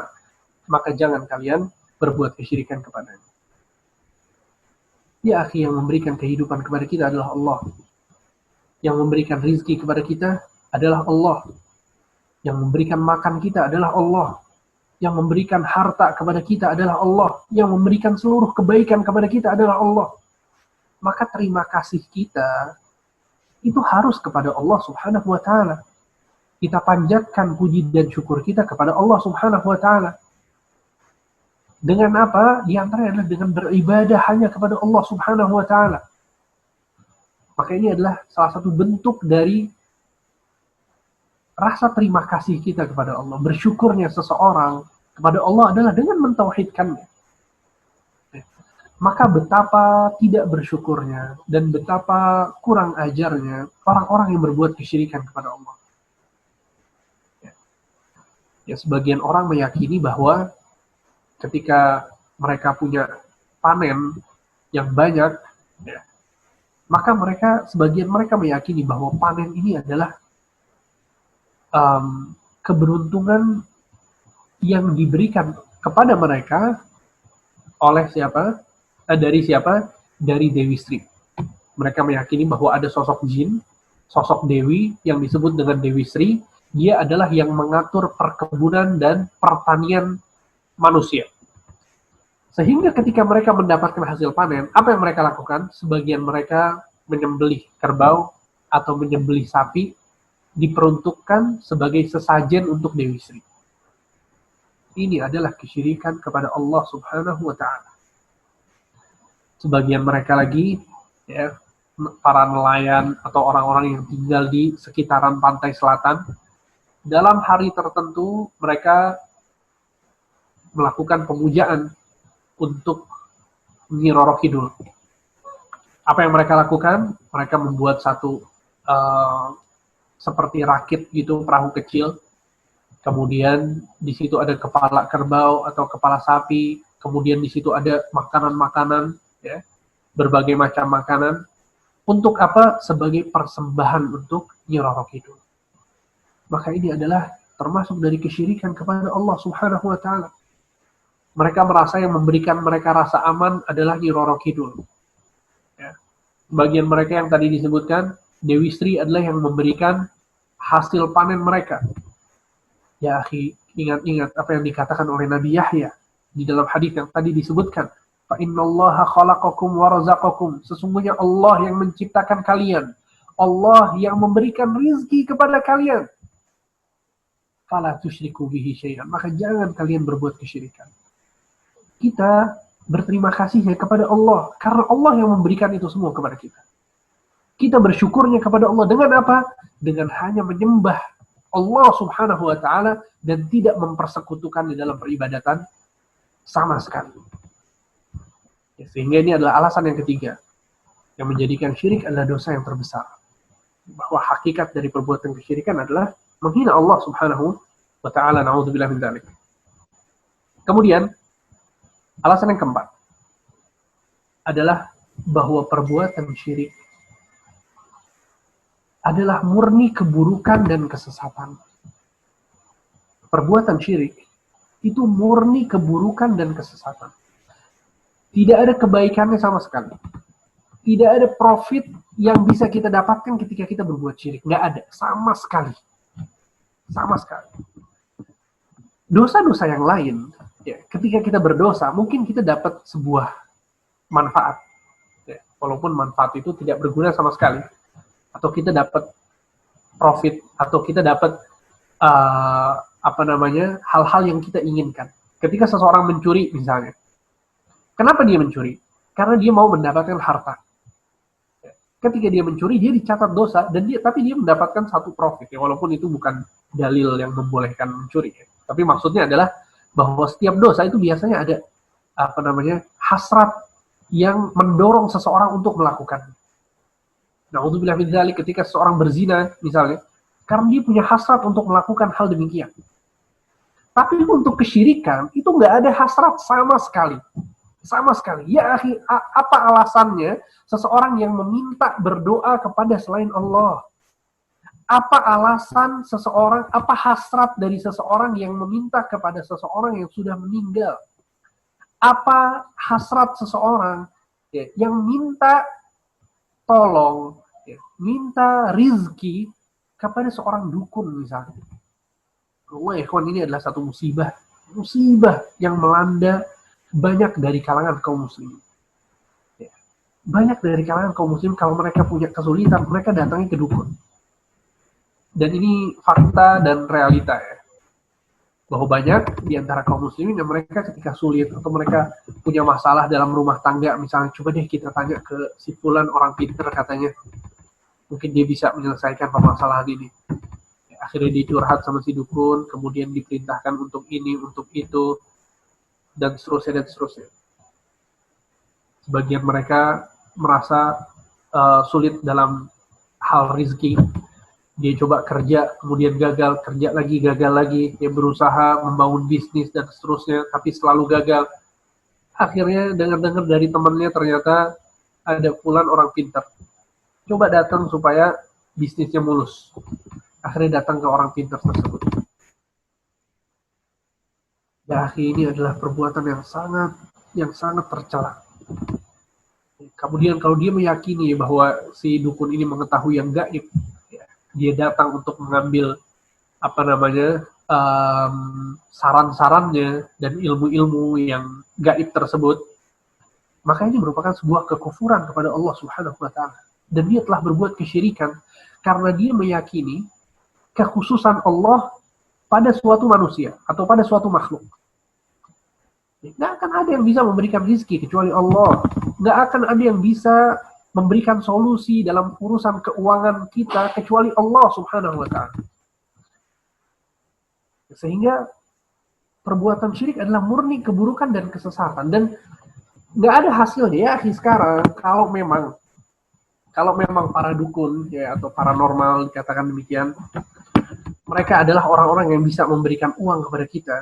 maka jangan kalian berbuat kesyirikan kepadanya. Ya akhi, yang memberikan kehidupan kepada kita adalah Allah. Yang memberikan rezeki kepada kita adalah Allah. Yang memberikan makan kita adalah Allah. Yang memberikan harta kepada kita adalah Allah. Yang memberikan seluruh kebaikan kepada kita adalah Allah. Maka terima kasih kita itu harus kepada Allah Subhanahu wa Ta'ala. Kita panjatkan puji dan syukur kita kepada Allah Subhanahu wa Ta'ala. Dengan apa? Di antaranya adalah dengan beribadah hanya kepada Allah Subhanahu wa Ta'ala. Maka ini adalah salah satu bentuk dari rasa terima kasih kita kepada Allah. Bersyukurnya seseorang kepada Allah adalah dengan mentauhidkannya. Maka betapa tidak bersyukurnya dan betapa kurang ajarnya orang-orang yang berbuat kesyirikan kepada Allah. Ya, sebagian orang meyakini bahwa ketika mereka punya panen yang banyak, ya, maka sebagian mereka meyakini bahwa panen ini adalah keberuntungan yang diberikan kepada mereka oleh siapa? Dari siapa? Dari Dewi Sri. Mereka meyakini bahwa ada sosok jin, sosok dewi yang disebut dengan Dewi Sri. Dia adalah yang mengatur perkebunan dan pertanian manusia. Sehingga ketika mereka mendapatkan hasil panen, apa yang mereka lakukan? Sebagian mereka menyembelih kerbau atau menyembelih sapi, diperuntukkan sebagai sesajen untuk Dewi Sri. Ini adalah kesyirikan kepada Allah Subhanahu wa Ta'ala. Sebagian mereka lagi, ya, para nelayan atau orang-orang yang tinggal di sekitaran pantai selatan, dalam hari tertentu mereka melakukan pemujaan untuk Nyi Roro Kidul. Apa yang mereka lakukan? Mereka membuat satu seperti rakit gitu, perahu kecil. Kemudian di situ ada kepala kerbau atau kepala sapi. Kemudian di situ ada makanan-makanan, ya, berbagai macam makanan. Untuk apa? Sebagai persembahan untuk Nyi Roro Kidul. Maka ini adalah termasuk dari kesyirikan kepada Allah Subhanahu wa Ta'ala. Mereka merasa yang memberikan mereka rasa aman adalah Nyi Roro Kidul. Ya. Bagian mereka yang tadi disebutkan, Dewi Sri adalah yang memberikan hasil panen mereka. Ya akhi, ingat-ingat apa yang dikatakan oleh Nabi Yahya di dalam hadis yang tadi disebutkan. Fa innallaha khalaqakum wa razaqakum. Sesungguhnya Allah yang menciptakan kalian. Allah yang memberikan rizki kepada kalian. Fala tusyriku bihi syai'an. Maka jangan kalian berbuat kesyirikan. Kita berterima kasihnya kepada Allah. Karena Allah yang memberikan itu semua kepada kita. Kita bersyukurnya kepada Allah dengan apa? Dengan hanya menyembah Allah Subhanahu wa Ta'ala dan tidak mempersekutukan di dalam peribadatan sama sekali. Ya, sehingga ini adalah alasan yang ketiga yang menjadikan syirik adalah dosa yang terbesar. Bahwa hakikat dari perbuatan kesyirikan adalah menghina Allah Subhanahu wa Ta'ala. Na'udzubillah min dzalik. Kemudian alasan yang keempat adalah bahwa perbuatan syirik adalah murni keburukan dan kesesatan. Perbuatan syirik itu murni keburukan dan kesesatan. Tidak ada kebaikannya sama sekali. Tidak ada profit yang bisa kita dapatkan ketika kita berbuat syirik. Nggak ada, sama sekali. Sama sekali. Dosa-dosa yang lain, ya, ketika kita berdosa, mungkin kita dapat sebuah manfaat. Ya, walaupun manfaat itu tidak berguna sama sekali. Atau kita dapat profit, atau kita dapat hal-hal yang kita inginkan. Ketika seseorang mencuri misalnya, kenapa dia mencuri? Karena dia mau mendapatkan harta. Ketika dia mencuri, dia dicatat dosa, dan tapi dia mendapatkan satu profit, ya, walaupun itu bukan dalil yang membolehkan mencuri. Ya. Tapi maksudnya adalah bahwa setiap dosa itu biasanya ada hasrat yang mendorong seseorang untuk melakukan. Nah, untuk bilang ketika seseorang berzina misalnya, karena dia punya hasrat untuk melakukan hal demikian. Tapi untuk kesyirikan itu nggak ada hasrat sama sekali. Sama sekali. Ya akhi, apa alasannya seseorang yang meminta berdoa kepada selain Allah? Apa alasan seseorang, apa hasrat dari seseorang yang meminta kepada seseorang yang sudah meninggal? Apa hasrat seseorang yang minta tolong, minta rizki kepada seorang dukun misalnya? Allah, ikhwan, ini adalah satu musibah yang melanda banyak dari kalangan kaum muslimin. Banyak dari kalangan kaum muslim, kalau mereka punya kesulitan, mereka datangi ke dukun. Dan ini fakta dan realita ya. Bahwa banyak di antara kaum muslimin yang mereka ketika sulit atau mereka punya masalah dalam rumah tangga, misalnya coba deh kita tanya ke si fulan, orang pinter katanya, mungkin dia bisa menyelesaikan permasalahan ini. Akhirnya dicurhat sama si dukun, kemudian diperintahkan untuk ini, untuk itu, dan seterusnya. Sebagian mereka merasa sulit dalam hal rizki. Dia coba kerja, kemudian gagal, kerja lagi, gagal lagi. Dia berusaha membangun bisnis dan seterusnya, tapi selalu gagal. Akhirnya dengar-dengar dari temannya ternyata ada fulan orang pintar. Coba datang supaya bisnisnya mulus. Akhirnya datang ke orang pintar tersebut. Ya, ini adalah perbuatan yang sangat tercela. Kemudian kalau dia meyakini bahwa si dukun ini mengetahui yang gaib, ya, dia datang untuk mengambil saran-sarannya dan ilmu-ilmu yang gaib tersebut, maka ini merupakan sebuah kekufuran kepada Allah Subhanahu wa taala. Dan dia telah berbuat kesyirikan karena dia meyakini kekhususan Allah pada suatu manusia atau pada suatu makhluk. Nggak akan ada yang bisa memberikan rezeki kecuali Allah. Nggak akan ada yang bisa memberikan solusi dalam urusan keuangan kita kecuali Allah Subhanahu wa taala. Sehingga perbuatan syirik adalah murni keburukan dan kesesatan, dan nggak ada hasilnya ya akhi. Sekarang kalau memang para dukun ya atau paranormal dikatakan demikian, mereka adalah orang-orang yang bisa memberikan uang kepada kita,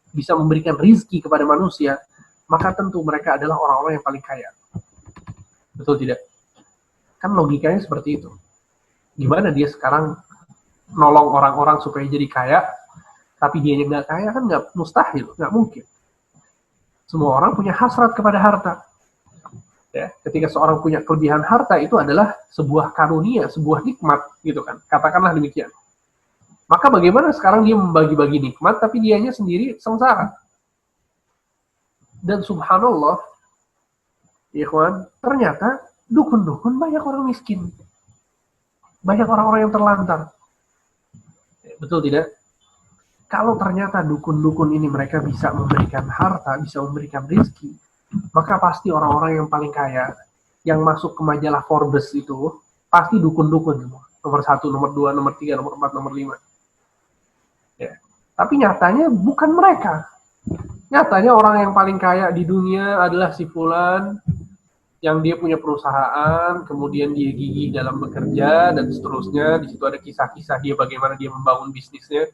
bisa memberikan rizki kepada manusia, maka tentu mereka adalah orang-orang yang paling kaya. Betul tidak? Kan logikanya seperti itu. Gimana dia sekarang nolong orang-orang supaya jadi kaya, tapi dia yang nggak kaya? Kan nggak, mustahil, nggak mungkin. Semua orang punya hasrat kepada harta. Ya, ketika seorang punya kelebihan harta, itu adalah sebuah karunia, sebuah nikmat, gitu kan? Katakanlah demikian. Maka bagaimana sekarang dia membagi-bagi nikmat, tapi dianya sendiri sengsara? Dan subhanallah, ikhwan, ternyata dukun-dukun banyak orang miskin. Banyak orang-orang yang terlantar. Betul tidak? Kalau ternyata dukun-dukun ini mereka bisa memberikan harta, bisa memberikan rezeki, maka pasti orang-orang yang paling kaya, yang masuk ke majalah Forbes itu, pasti dukun-dukun semua. Nomor 1, nomor 2, nomor 3, nomor 4, nomor 5. Ya. Tapi nyatanya bukan mereka. Nyatanya orang yang paling kaya di dunia adalah si fulan, yang dia punya perusahaan, kemudian dia gigih dalam bekerja, dan seterusnya. Di situ ada kisah-kisah dia bagaimana dia membangun bisnisnya.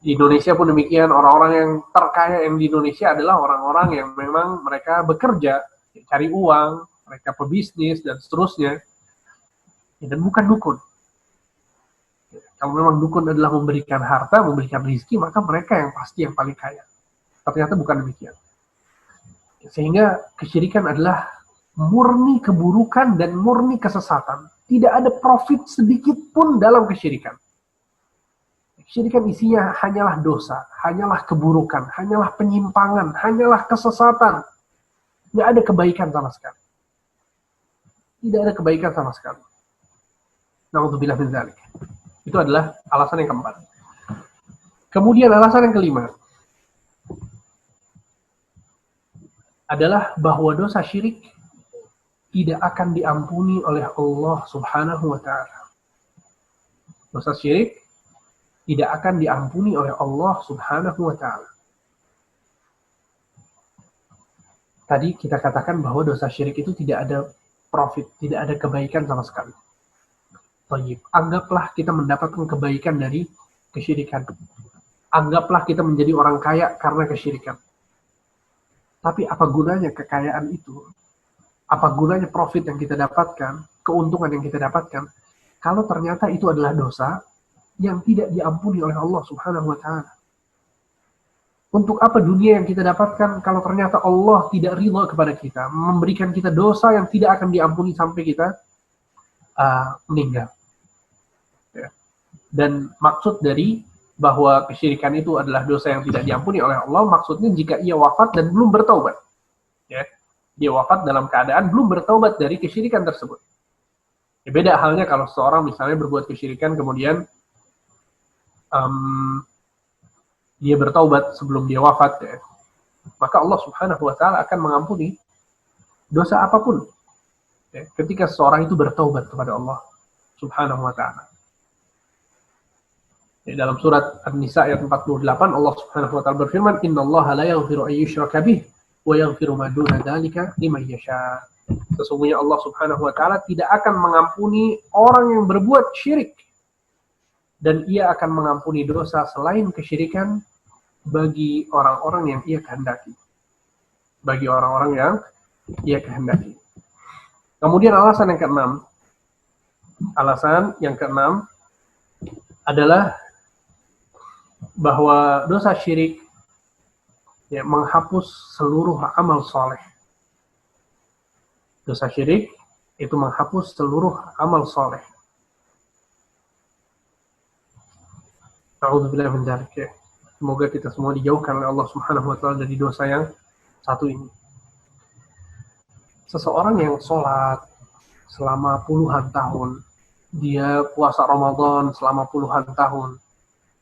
Di Indonesia pun demikian, orang-orang yang terkaya yang di Indonesia adalah orang-orang yang memang mereka bekerja, cari uang, mereka pebisnis, dan seterusnya. Dan bukan dukun. Kalau memang dukun adalah memberikan harta, memberikan rezeki, maka mereka yang pasti yang paling kaya. Ternyata bukan demikian. Sehingga kesyirikan adalah murni keburukan dan murni kesesatan. Tidak ada profit sedikit pun dalam kesyirikan. Kesyirikan isinya hanyalah dosa, hanyalah keburukan, hanyalah penyimpangan, hanyalah kesesatan. Tidak ada kebaikan sama sekali. Tidak ada kebaikan sama sekali. Na'udzubillah min dzalik. Itu adalah alasan yang keempat. Kemudian alasan yang kelima. adalah bahwa dosa syirik tidak akan diampuni oleh Allah Subhanahu wa Ta'ala. Dosa syirik tidak akan diampuni oleh Allah Subhanahu wa Ta'ala. Tadi kita katakan bahwa dosa syirik itu tidak ada profit, tidak ada kebaikan sama sekali. Baik, anggaplah kita mendapatkan kebaikan dari kesyirikan. Anggaplah kita menjadi orang kaya karena kesyirikan. Tapi apa gunanya kekayaan itu? Apa gunanya profit yang kita dapatkan, keuntungan yang kita dapatkan, kalau ternyata itu adalah dosa yang tidak diampuni oleh Allah Subhanahu wa Ta'ala? Untuk apa dunia yang kita dapatkan kalau ternyata Allah tidak ridha kepada kita, memberikan kita dosa yang tidak akan diampuni sampai kita meninggal. Ya. Dan maksud dari bahwa kesyirikan itu adalah dosa yang tidak diampuni oleh Allah, maksudnya jika ia wafat dan belum bertaubat. Ya. Dia wafat dalam keadaan belum bertaubat dari kesyirikan tersebut. Ya, beda halnya kalau seorang misalnya berbuat kesyirikan kemudian dia bertaubat sebelum dia wafat, ya, maka Allah Subhanahu wa Ta'ala akan mengampuni dosa apapun, ya, ketika seorang itu bertaubat kepada Allah Subhanahu wa Ta'ala. Ya, dalam surat An-Nisa ayat 48 Allah Subhanahu wa Ta'ala berfirman, "Innallaha la yaghfiru an yushraka bih wa yaghfiru ma duna dzalika liman yasha." Sesungguhnya Allah Subhanahu wa Ta'ala tidak akan mengampuni orang yang berbuat syirik, dan ia akan mengampuni dosa selain kesyirikan bagi orang-orang yang ia kehendaki. Bagi orang-orang yang ia kehendaki. Kemudian alasan yang keenam adalah bahwa dosa syirik ya, menghapus seluruh amal soleh. Dosa syirik itu menghapus seluruh amal soleh. A'udzubillahi min dzalik, ya. Semoga kita semua dijauhkan oleh Allah Subhanahu wa Ta'ala dari dosa yang satu ini. Seseorang yang sholat selama puluhan tahun, dia puasa Ramadan selama puluhan tahun,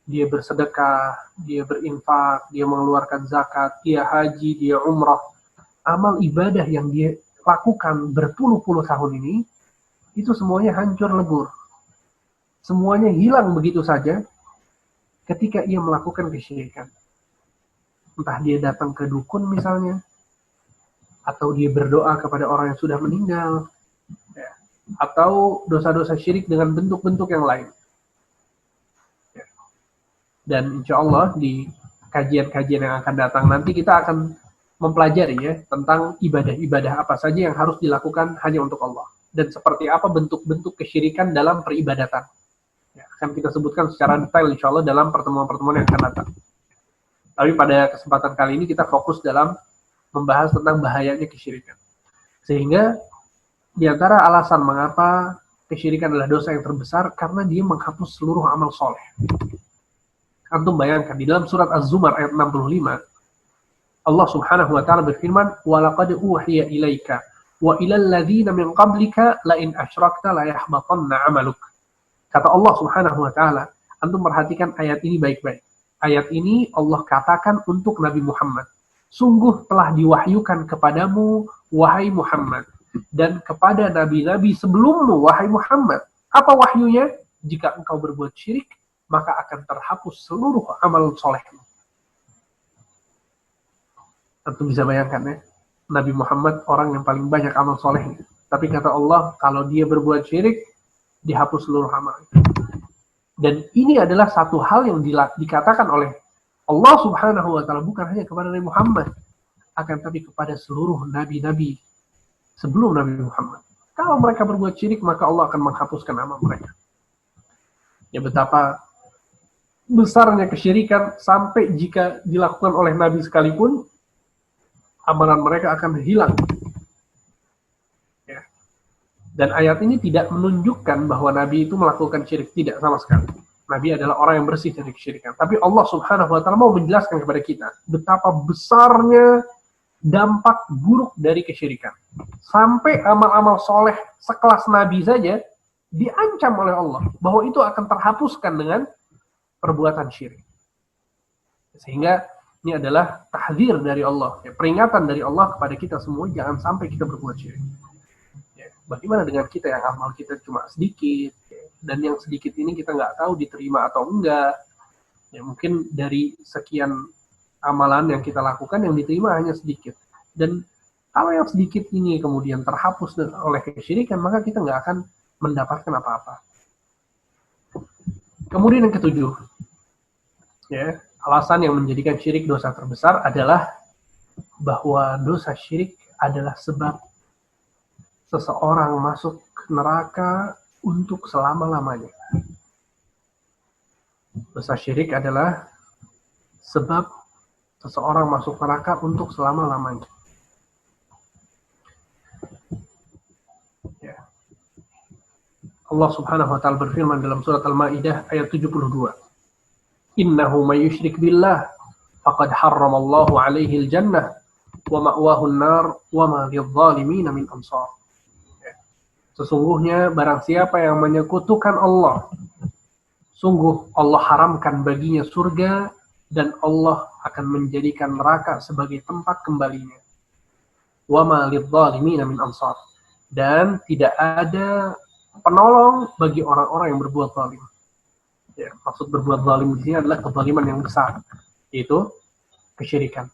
dia bersedekah, dia berinfak, dia mengeluarkan zakat, dia haji, dia umrah, amal ibadah yang dia lakukan berpuluh-puluh tahun ini, itu semuanya hancur lebur. Semuanya hilang begitu saja ketika ia melakukan kesyirikan. Entah dia datang ke dukun misalnya, atau dia berdoa kepada orang yang sudah meninggal, ya, atau dosa-dosa syirik dengan bentuk-bentuk yang lain. Ya. Dan insya Allah di kajian-kajian yang akan datang nanti kita akan mempelajari ya tentang ibadah-ibadah apa saja yang harus dilakukan hanya untuk Allah, dan seperti apa bentuk-bentuk kesyirikan dalam peribadatan. Ya, akan kita sebutkan secara detail insya Allah dalam pertemuan-pertemuan yang akan datang. Tapi pada kesempatan kali ini kita fokus dalam membahas tentang bahayanya kesyirikan. Sehingga di antara alasan mengapa kesyirikan adalah dosa yang terbesar, karena dia menghapus seluruh amal soleh. Antum bayangkan di dalam surat Az-Zumar ayat 65, Allah Subhanahu wa Ta'ala berfirman, "Walaqad uhiya ilaika wa ilal ladzina min qablika la in asyrakta la yahbatanna 'amaluk." Kata Allah Subhanahu wa Ta'ala, antum perhatikan ayat ini baik-baik. Ayat ini Allah katakan untuk Nabi Muhammad. Sungguh telah diwahyukan kepadamu, wahai Muhammad, dan kepada nabi-nabi sebelummu, wahai Muhammad. Apa wahyunya? Jika engkau berbuat syirik, maka akan terhapus seluruh amal solehmu. Antum bisa bayangkan ya, Nabi Muhammad orang yang paling banyak amal solehnya. Tapi kata Allah, kalau dia berbuat syirik, dihapus seluruh amal. Dan ini adalah satu hal yang dikatakan oleh Allah Subhanahu wa Ta'ala bukan hanya kepada Nabi Muhammad, akan tapi kepada seluruh nabi-nabi sebelum Nabi Muhammad. Kalau mereka berbuat syirik, maka Allah akan menghapuskan amal mereka. Ya, betapa besarnya kesyirikan sampai jika dilakukan oleh nabi sekalipun, amalan mereka akan hilang. Ya. Dan ayat ini tidak menunjukkan bahwa nabi itu melakukan syirik, tidak sama sekali. Nabi adalah orang yang bersih dari kesyirikan. Tapi Allah Subhanahu wa Ta'ala mau menjelaskan kepada kita betapa besarnya dampak buruk dari kesyirikan. Sampai amal-amal soleh sekelas Nabi saja diancam oleh Allah bahwa itu akan terhapuskan dengan perbuatan syirik. Sehingga Ini adalah tahdzir dari Allah, ya, peringatan dari Allah kepada kita semua, jangan sampai kita berbuat syirik. Ya, bagaimana dengan kita yang amal kita cuma sedikit, ya, dan yang sedikit ini kita nggak tahu diterima atau enggak. Ya, mungkin dari sekian amalan yang kita lakukan yang diterima hanya sedikit. Dan kalau yang sedikit ini kemudian terhapus oleh kesyirikan, maka kita nggak akan mendapatkan apa-apa. Kemudian yang ketujuh, ya, alasan yang menjadikan syirik dosa terbesar adalah bahwa dosa syirik adalah sebab seseorang masuk neraka untuk selama-lamanya. Dosa syirik adalah sebab seseorang masuk neraka untuk selama-lamanya. Ya. Allah Subhanahu wa taala berfirman dalam surat Al-Maidah ayat 72. Innahu may yusyrik billah faqad harramallahu alaihi al-jannah wa ma'wahu an-nar wa ma lidh-dhalimin min ansar. Sesungguhnya barang siapa yang menyekutukan Allah, sungguh Allah haramkan baginya surga dan Allah akan menjadikan neraka sebagai tempat kembalinya. Wa ma lidh-dhalimin min ansar. Dan tidak ada penolong bagi orang-orang yang berbuat zalim. Ya, maksud berbuat zalim di sini adalah kezaliman yang besar, yaitu kesyirikan.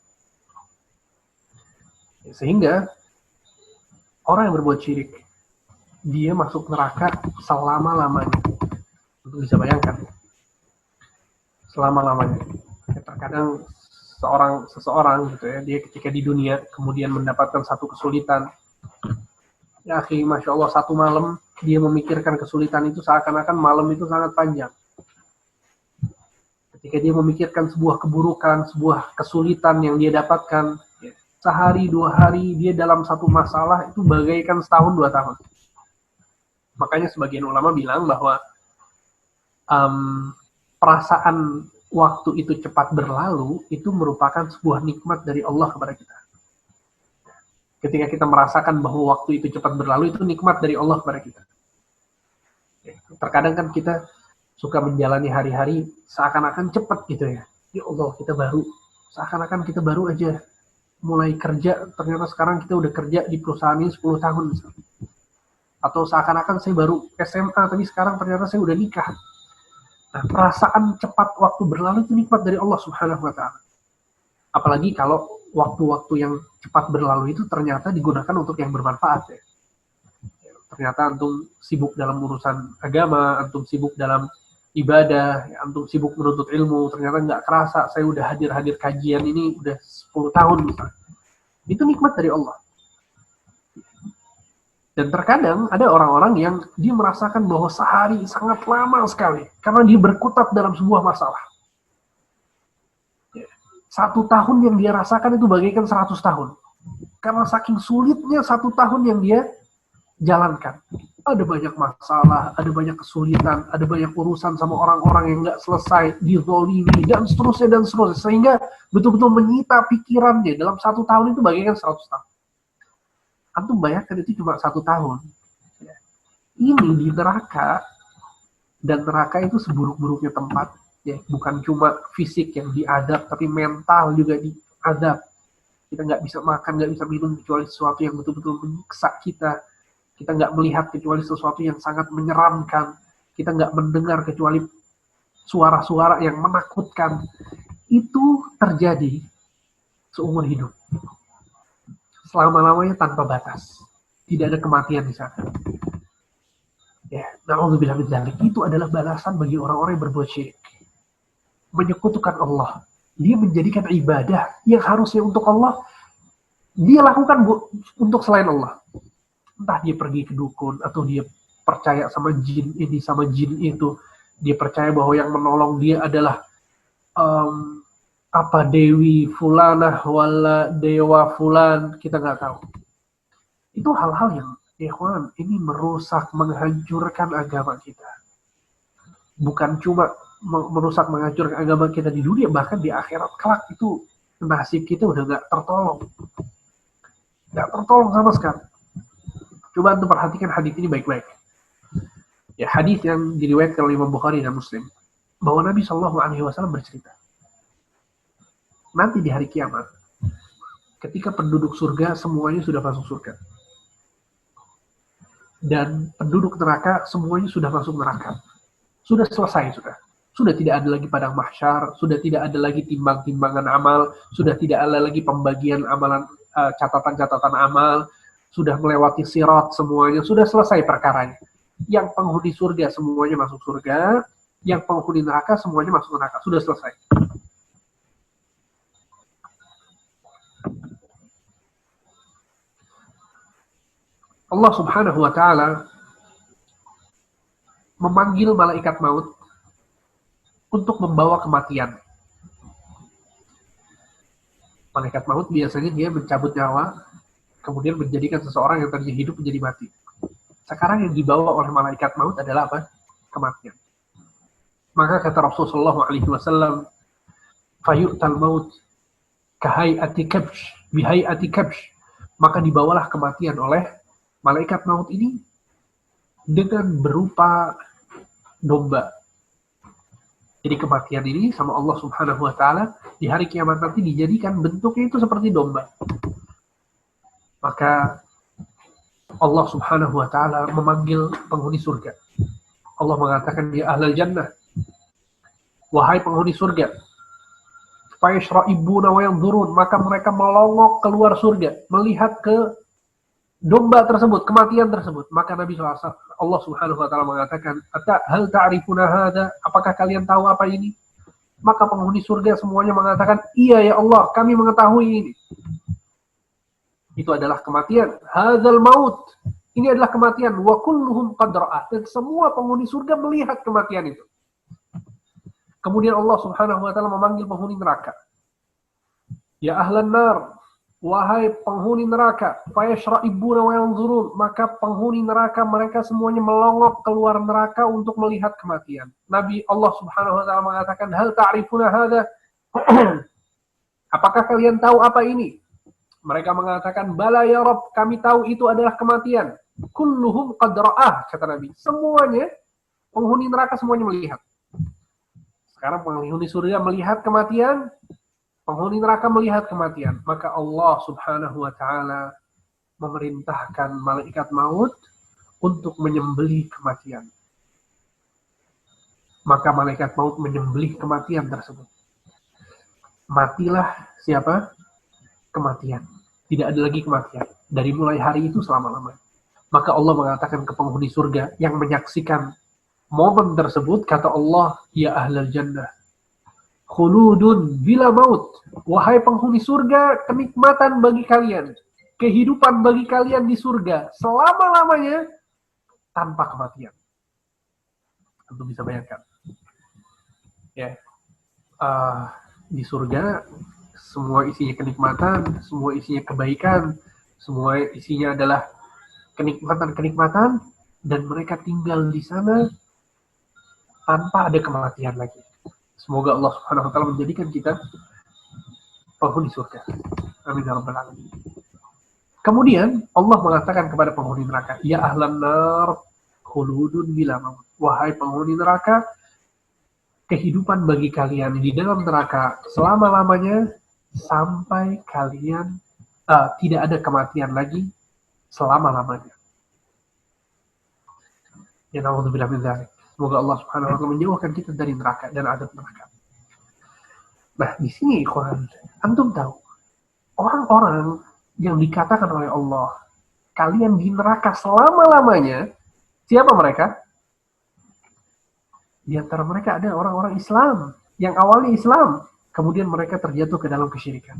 Sehingga orang yang berbuat syirik, dia masuk neraka selama-lamanya. Untuk bisa bayangkan, selama-lamanya. Ya, terkadang seseorang gitu ya, dia ketika di dunia kemudian mendapatkan satu kesulitan. Ya, Masya Allah, satu malam dia memikirkan kesulitan itu seakan-akan malam itu sangat panjang. Ketika dia memikirkan sebuah keburukan, sebuah kesulitan yang dia dapatkan, ya, sehari, 2 hari, dia dalam satu masalah itu bagaikan setahun, 2 tahun. Makanya sebagian ulama bilang bahwa perasaan waktu itu cepat berlalu, itu merupakan sebuah nikmat dari Allah kepada kita. Ketika kita merasakan bahwa waktu itu cepat berlalu, itu nikmat dari Allah kepada kita. Terkadang kan kita suka menjalani hari-hari seakan-akan cepat gitu ya. Ya Allah, kita baru, seakan-akan kita baru aja mulai kerja, ternyata sekarang kita udah kerja di perusahaan ini 10 tahun misalnya. Atau seakan-akan saya baru SMA, tapi sekarang ternyata saya udah nikah. Nah, perasaan cepat waktu berlalu itu nikmat dari Allah Subhanahu wa ta'ala. Apalagi kalau waktu-waktu yang cepat berlalu itu ternyata digunakan untuk yang bermanfaat ya. Ternyata antum sibuk dalam urusan agama, antum sibuk dalam ibadah, ya, antum sibuk menuntut ilmu, ternyata nggak kerasa saya udah hadir kajian ini udah 10 tahun misalnya. Itu nikmat dari Allah. Dan terkadang ada orang-orang yang dia merasakan bahwa sehari sangat lama sekali karena dia berkutat dalam sebuah masalah. 1 tahun yang dia rasakan itu bagaikan 100 tahun. Karena saking sulitnya 1 tahun yang dia jalankan. Ada banyak masalah, ada banyak kesulitan, ada banyak urusan sama orang-orang yang nggak selesai, dizolimi, dan seterusnya. Sehingga betul-betul menyita pikirannya. Dalam 1 tahun itu bagaikan 100 tahun. Antum bayangkan itu cuma 1 tahun. Ini di neraka, dan neraka itu seburuk-buruknya tempat. Ya, bukan cuma fisik yang diadab, tapi mental juga diadab. Kita nggak bisa makan, nggak bisa minum kecuali sesuatu yang betul-betul menyiksa kita. Kita nggak melihat kecuali sesuatu yang sangat menyeramkan. Kita nggak mendengar kecuali suara-suara yang menakutkan. Itu terjadi seumur hidup. Selama-lamanya tanpa batas. Tidak ada kematian di sana. Ya, na'udzubillah min dzalik. Itu adalah balasan bagi orang-orang yang berbuat syirik. Menyekutukan Allah. Dia menjadikan ibadah yang harusnya untuk Allah, dia lakukan untuk selain Allah. Entah dia pergi ke dukun, atau dia percaya sama jin ini, sama jin itu. Dia percaya bahwa yang menolong dia adalah Dewi Fulanah, wala Dewa Fulan, kita nggak tahu. Itu hal-hal yang, ikhwan, ini merusak, menghancurkan agama kita. Bukan cuma merusak, menghancurkan agama kita di dunia, bahkan di akhirat kelak itu nasib kita udah nggak tertolong. Nggak tertolong sama sekali. Coba untuk perhatikan hadis ini baik-baik. Ya, hadis yang diriwayatkan oleh Imam Bukhari dan Muslim, bahwa Nabi Shallallahu Alaihi Wasallam bercerita nanti di hari kiamat, ketika penduduk surga semuanya sudah masuk surga, dan penduduk neraka semuanya sudah masuk neraka, sudah selesai, sudah tidak ada lagi padang mahsyar, sudah tidak ada lagi timbang-timbangan amal, sudah tidak ada lagi pembagian amalan, catatan-catatan amal, sudah melewati sirat semuanya, sudah selesai perkaranya. Yang penghuni surga semuanya masuk surga, yang penghuni neraka semuanya masuk neraka, sudah selesai. Allah Subhanahu wa taala memanggil malaikat maut untuk membawa kematian. Malaikat maut biasanya dia mencabut nyawa, kemudian menjadikan seseorang yang tadinya hidup menjadi mati. Sekarang yang dibawa oleh malaikat maut adalah apa? Kematian. Maka kata Rasulullah SAW, fayu'tal maut kahayati kabsh, bihayati kabsh. Maka dibawalah kematian oleh malaikat maut ini dengan berupa domba. Jadi kematian ini sama Allah Subhanahu wa taala di hari kiamat nanti dijadikan bentuknya itu seperti domba. Maka Allah Subhanahu wa taala memanggil penghuni surga. Allah mengatakan, ya ahlal jannah, wahai penghuni surga, fayashra'ibuna wa yanzurun, maka mereka melongok keluar surga melihat ke domba tersebut, kematian tersebut. Maka Nabi SAW, Allah Subhanahu wa taala mengatakan, hal ta'rifuna hadza, apakah kalian tahu apa ini? Maka penghuni surga semuanya mengatakan, iya ya Allah, kami mengetahui ini. Itu adalah kematian. Hadzal maut, ini adalah kematian. Wa kulluhum qad ra'ah, dan semua penghuni surga melihat kematian itu. Kemudian Allah Subhanahu wa taala memanggil penghuni neraka. Ya ahlan nar, wahai penghuni neraka, fayashra'ibuna wa yanzurun, maka penghuni neraka mereka semuanya melongok keluar neraka untuk melihat kematian. Nabi Allah Subhanahu wa taala mengatakan, hal ta'rifuna hadza? Apakah kalian tahu apa ini? Mereka mengatakan, bala ya Rabb, kami tahu itu adalah kematian. Kulluhum qad ra'ah, kata Nabi. Semuanya, penghuni neraka semuanya melihat. Sekarang penghuni surga melihat kematian, penghuni neraka melihat kematian. Maka Allah Subhanahu wa taala memerintahkan malaikat maut untuk menyembelih kematian. Maka malaikat maut menyembelih kematian tersebut. Matilah siapa? Kematian. Tidak ada lagi kematian. Dari mulai hari itu selama-lamanya. Maka Allah mengatakan ke penghuni surga yang menyaksikan momen tersebut, kata Allah, ya ahlal jannah, khuludun bila maut, wahai penghuni surga, kenikmatan bagi kalian, kehidupan bagi kalian di surga selama-lamanya tanpa kematian. Tentu bisa bayangkan ya, di surga semua isinya kenikmatan, semua isinya kebaikan, semua isinya adalah kenikmatan-kenikmatan, dan mereka tinggal di sana tanpa ada kematian lagi. Semoga Allah Subhanahu wa taala menjadikan kita penghuni surga. Amin ya rabbal alamin. Kemudian Allah mengatakan kepada penghuni neraka, ya ahlan nar, khuludun bila maut. Wahai penghuni neraka, kehidupan bagi kalian di dalam neraka selama-lamanya sampai kalian tidak ada kematian lagi selama-lamanya. Ya na'udzubillah min dzalik. Semoga Allah Subhanahu wa taala menjauhkan kita dari neraka dan azab neraka. Nah, di sini ikhwan, antum tahu, orang-orang yang dikatakan oleh Allah, kalian di neraka selama-lamanya, siapa mereka? Di antara mereka ada orang-orang Islam, yang awalnya Islam, kemudian mereka terjatuh ke dalam kesyirikan.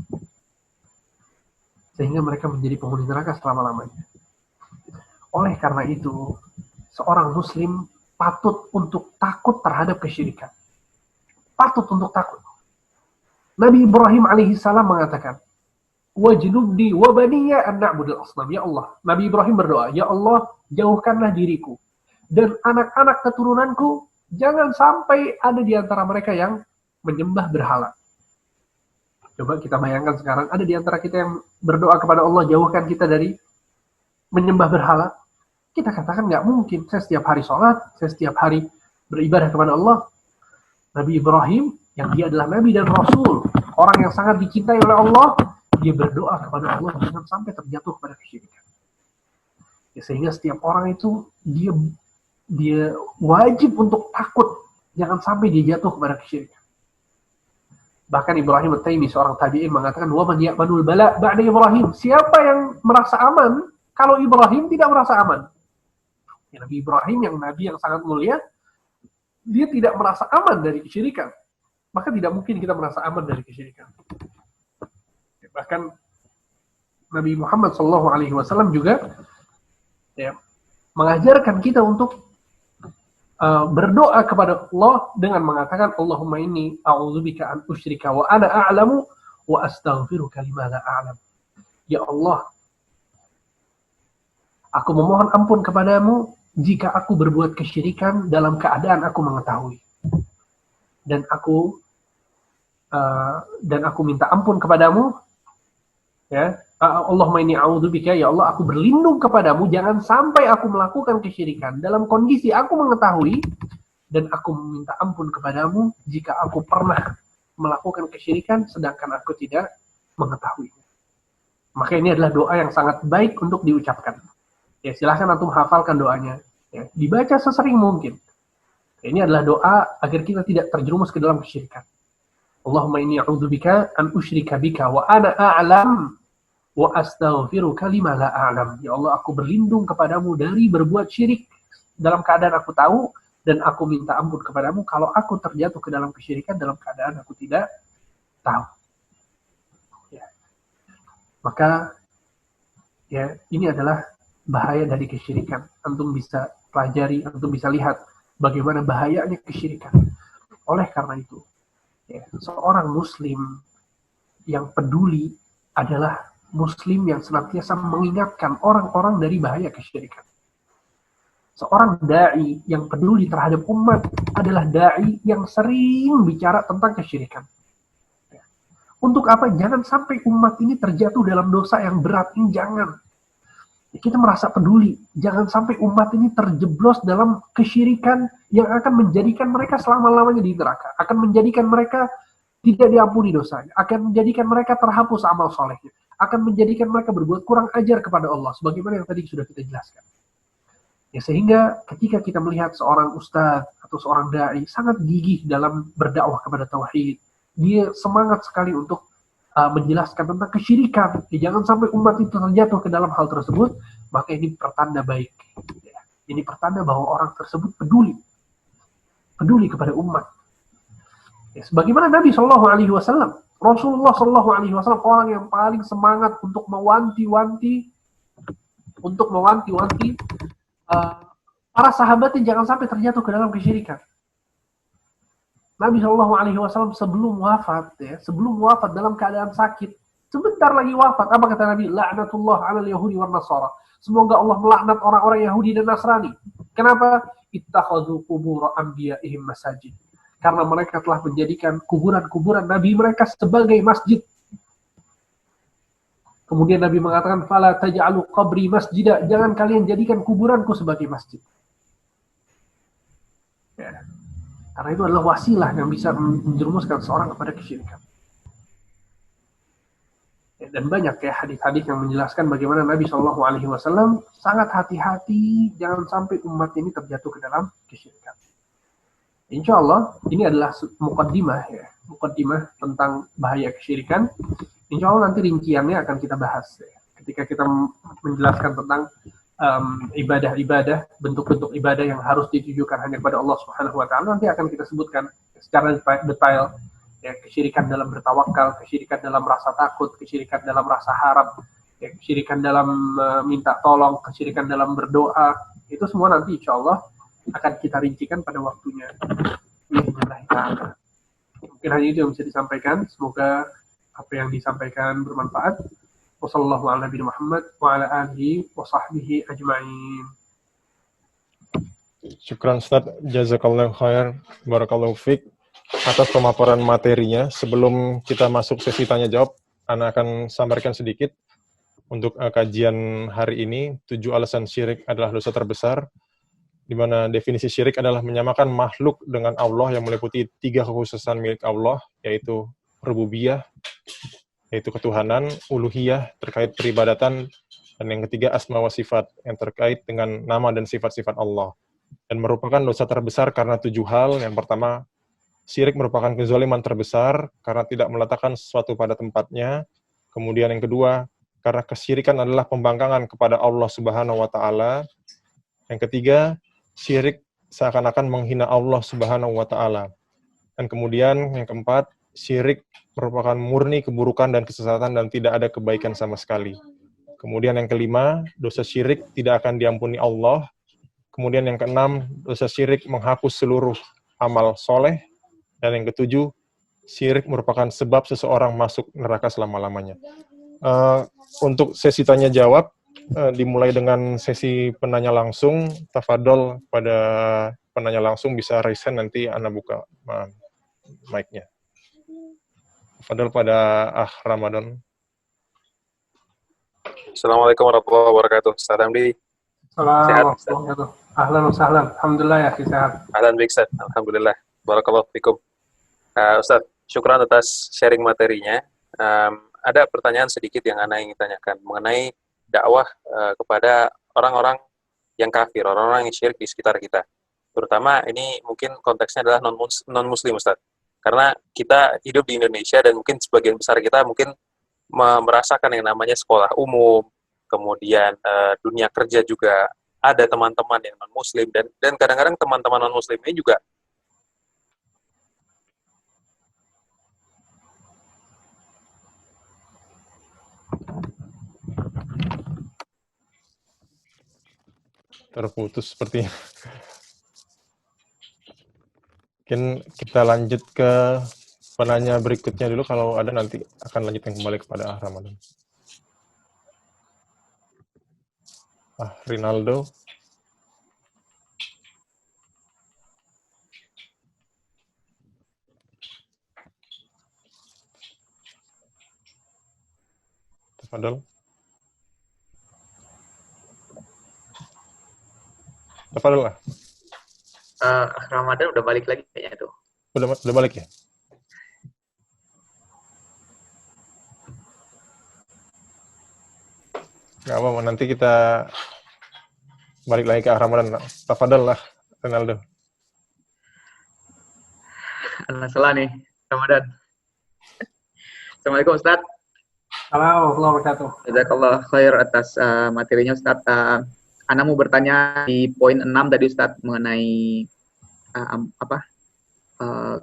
Sehingga mereka menjadi penghuni neraka selama-lamanya. Oleh karena itu, seorang muslim patut untuk takut terhadap kesyirikan. Patut untuk takut. Nabi Ibrahim alaihissalam mengatakan, wajnubni wa baniya an na'budal asnam. Ya Allah, Nabi Ibrahim berdoa, ya Allah, jauhkanlah diriku dan anak-anak keturunanku, jangan sampai ada di antara mereka yang menyembah berhala. Coba kita bayangkan sekarang, ada di antara kita yang berdoa kepada Allah, jauhkan kita dari menyembah berhala. Kita katakan nggak mungkin, saya setiap hari sholat, saya setiap hari beribadah kepada Allah. Nabi Ibrahim yang dia adalah Nabi dan Rasul, orang yang sangat dicintai oleh Allah, dia berdoa kepada Allah jangan sampai terjatuh pada kesyirikan. Ya, sehingga setiap orang itu dia wajib untuk takut jangan sampai dia jatuh kepada kesyirikan. Bahkan Ibrahim At-Taimi, seorang tabi'in, mengatakan, "Wa man ya'manul bala ba'da Ibrahim?" Siapa yang merasa aman kalau Ibrahim tidak merasa aman? Ya, Nabi Ibrahim yang nabi yang sangat mulia, dia tidak merasa aman dari kesyirikan. Maka tidak mungkin kita merasa aman dari kesyirikan. Ya, bahkan Nabi Muhammad SAW juga ya, mengajarkan kita untuk berdoa kepada Allah dengan mengatakan, Allahumma inni a'udzubika an usyrika wa ana a'lamu wa astaghfiruka lima la a'lam. Ya Allah, aku memohon ampun kepadamu jika aku berbuat kesyirikan dalam keadaan aku mengetahui. Dan aku minta ampun kepadamu, ya, Allahumma inni a'udzubika, ya Allah, aku berlindung kepadamu jangan sampai aku melakukan kesyirikan dalam kondisi aku mengetahui, dan aku minta ampun kepadamu jika aku pernah melakukan kesyirikan sedangkan aku tidak mengetahui. Maka ini adalah doa yang sangat baik untuk diucapkan. Ya, silahkan antum hafalkan doanya. Ya, dibaca sesering mungkin. Ya, ini adalah doa agar kita tidak terjerumus ke dalam kesyirikan. Allahumma inni a'udzubika an usyrika bika wa ana a'lam wa astaghfiruka lima la a'lam. Ya Allah, aku berlindung kepadamu dari berbuat syirik dalam keadaan aku tahu, dan aku minta ampun kepadamu kalau aku terjatuh ke dalam kesyirikan dalam keadaan aku tidak tahu. Ya. Maka ya, ini adalah bahaya dari kesyirikan. Antum bisa pelajari, antum bisa lihat bagaimana bahayanya kesyirikan. Oleh karena itu, ya, seorang muslim yang peduli adalah muslim yang senantiasa mengingatkan orang-orang dari bahaya kesyirikan. Seorang da'i yang peduli terhadap umat adalah da'i yang sering bicara tentang kesyirikan. Untuk apa? Jangan sampai umat ini terjatuh dalam dosa yang berat ini, jangan. Kita merasa peduli, jangan sampai umat ini terjeblos dalam kesyirikan yang akan menjadikan mereka selama-lamanya di neraka, akan menjadikan mereka tidak diampuni dosanya, akan menjadikan mereka terhapus amal solehnya, akan menjadikan mereka berbuat kurang ajar kepada Allah, sebagaimana yang tadi sudah kita jelaskan. Ya, sehingga ketika kita melihat seorang ustadz atau seorang da'i sangat gigih dalam berdakwah kepada tauhid, dia semangat sekali untuk menjelaskan tentang kesyirikan, ya, jangan sampai umat itu terjatuh ke dalam hal tersebut, maka ini pertanda baik. Ya, ini pertanda bahwa orang tersebut peduli kepada umat. Ya, sebagaimana Nabi SAW, Rasulullah SAW, orang yang paling semangat untuk mewanti-wanti para sahabatnya jangan sampai terjatuh ke dalam kesyirikan. Nabi SAW sebelum wafat dalam keadaan sakit, sebentar lagi wafat, apa kata Nabi? La'natullah 'alal yahudi wan nasara. Semoga Allah melaknat orang-orang Yahudi dan Nasrani. Kenapa? Ittakhadhu qubur anbiya'ihim masajid. Karena mereka telah menjadikan kuburan-kuburan nabi mereka sebagai masjid. Kemudian Nabi mengatakan, "Fala taj'alu qabri masjida." Jangan kalian jadikan kuburanku sebagai masjid. Ya. Karena itu adalah wasilah yang bisa menjerumuskan seorang kepada kesyirikan. Ya, dan banyak ya hadis-hadis yang menjelaskan bagaimana Nabi SAW sangat hati-hati jangan sampai umat ini terjatuh ke dalam kesyirikan. Insya Allah ini adalah muqaddimah tentang bahaya kesyirikan. Insya Allah nanti rinciannya akan kita bahas ya, ketika kita menjelaskan tentang ibadah-ibadah, bentuk-bentuk ibadah yang harus ditujukan hanya kepada Allah Subhanahu wa taala, nanti akan kita sebutkan secara detail ya, kesyirikan dalam bertawakal, kesyirikan dalam rasa takut, kesyirikan dalam rasa harap, ya, kesyirikan dalam minta tolong, kesyirikan dalam berdoa. Itu semua nanti insya Allah akan kita rincikan pada waktunya. Mungkin hanya itu yang bisa disampaikan. Semoga apa yang disampaikan bermanfaat. Wassallallahu ala nabiyina Muhammad wa ala alihi wa sahbihi ajma'in. Syukran Ustaz, jazakallahu khair, barakallahu fiik atas pemaparan materinya. Sebelum kita masuk sesi tanya jawab, Ana akan sampaikan sedikit untuk kajian hari ini. 7 alasan syirik adalah dosa terbesar. di mana definisi syirik adalah menyamakan makhluk dengan Allah yang meliputi 3 kekhususan milik Allah, yaitu rububiyah, yaitu ketuhanan, uluhiyah terkait peribadatan, dan yang ketiga asma wa sifat yang terkait dengan nama dan sifat-sifat Allah. Dan merupakan dosa terbesar karena 7 hal. Yang pertama, syirik merupakan kezaliman terbesar karena tidak meletakkan sesuatu pada tempatnya. Kemudian yang kedua, karena kesyirikan adalah pembangkangan kepada Allah Subhanahu wa taala. Yang ketiga, syirik seakan-akan menghina Allah Subhanahu wa taala. Dan kemudian yang keempat, syirik merupakan murni keburukan dan kesesatan dan tidak ada kebaikan sama sekali. Kemudian yang kelima, dosa syirik tidak akan diampuni Allah. Kemudian yang keenam, dosa syirik menghapus seluruh amal soleh. Dan yang ketujuh, syirik merupakan sebab seseorang masuk neraka selama-lamanya. Untuk sesi tanya jawab, dimulai dengan sesi penanya langsung. Tafadol pada penanya langsung bisa raise hand, nanti Ana buka mic-nya. Tafadol pada Ramadan. Assalamualaikum warahmatullahi wabarakatuh. Ustaz Hamdi. Assalamualaikum. Ahlan wa sahlan. Alhamdulillah ya, sehat. Ahlan bik, Ustaz. Alhamdulillah. Barakallahu fikum. Ustaz, syukran atas sharing materinya. Ada pertanyaan sedikit yang Ana ingin tanyakan mengenai dakwah kepada orang-orang yang kafir, orang-orang yang syirik di sekitar kita. Terutama ini mungkin konteksnya adalah non-muslim, Ustaz. Karena kita hidup di Indonesia dan mungkin sebagian besar kita mungkin merasakan yang namanya sekolah umum, kemudian dunia kerja juga ada teman-teman yang non-muslim, dan kadang-kadang teman-teman non-muslim ini juga terputus sepertinya. Mungkin kita lanjut ke penanya berikutnya dulu, kalau ada nanti akan lanjutkan kembali kepada Ramadan. Rinaldo. Tafadhol. Tafadhol lah. Ramadan udah balik lagi kayaknya tuh. Udah balik ya? Nggak apa-apa, nanti kita balik lagi ke Ramadan. Tafadhol lah, Ronaldo. Salah nih, Ramadan. Assalamualaikum Ustaz. Assalamualaikum warahmatullahi wabarakatuh. Jazakallah khair atas materinya Ustaz. Ana mau bertanya di poin 6 tadi Ustaz mengenai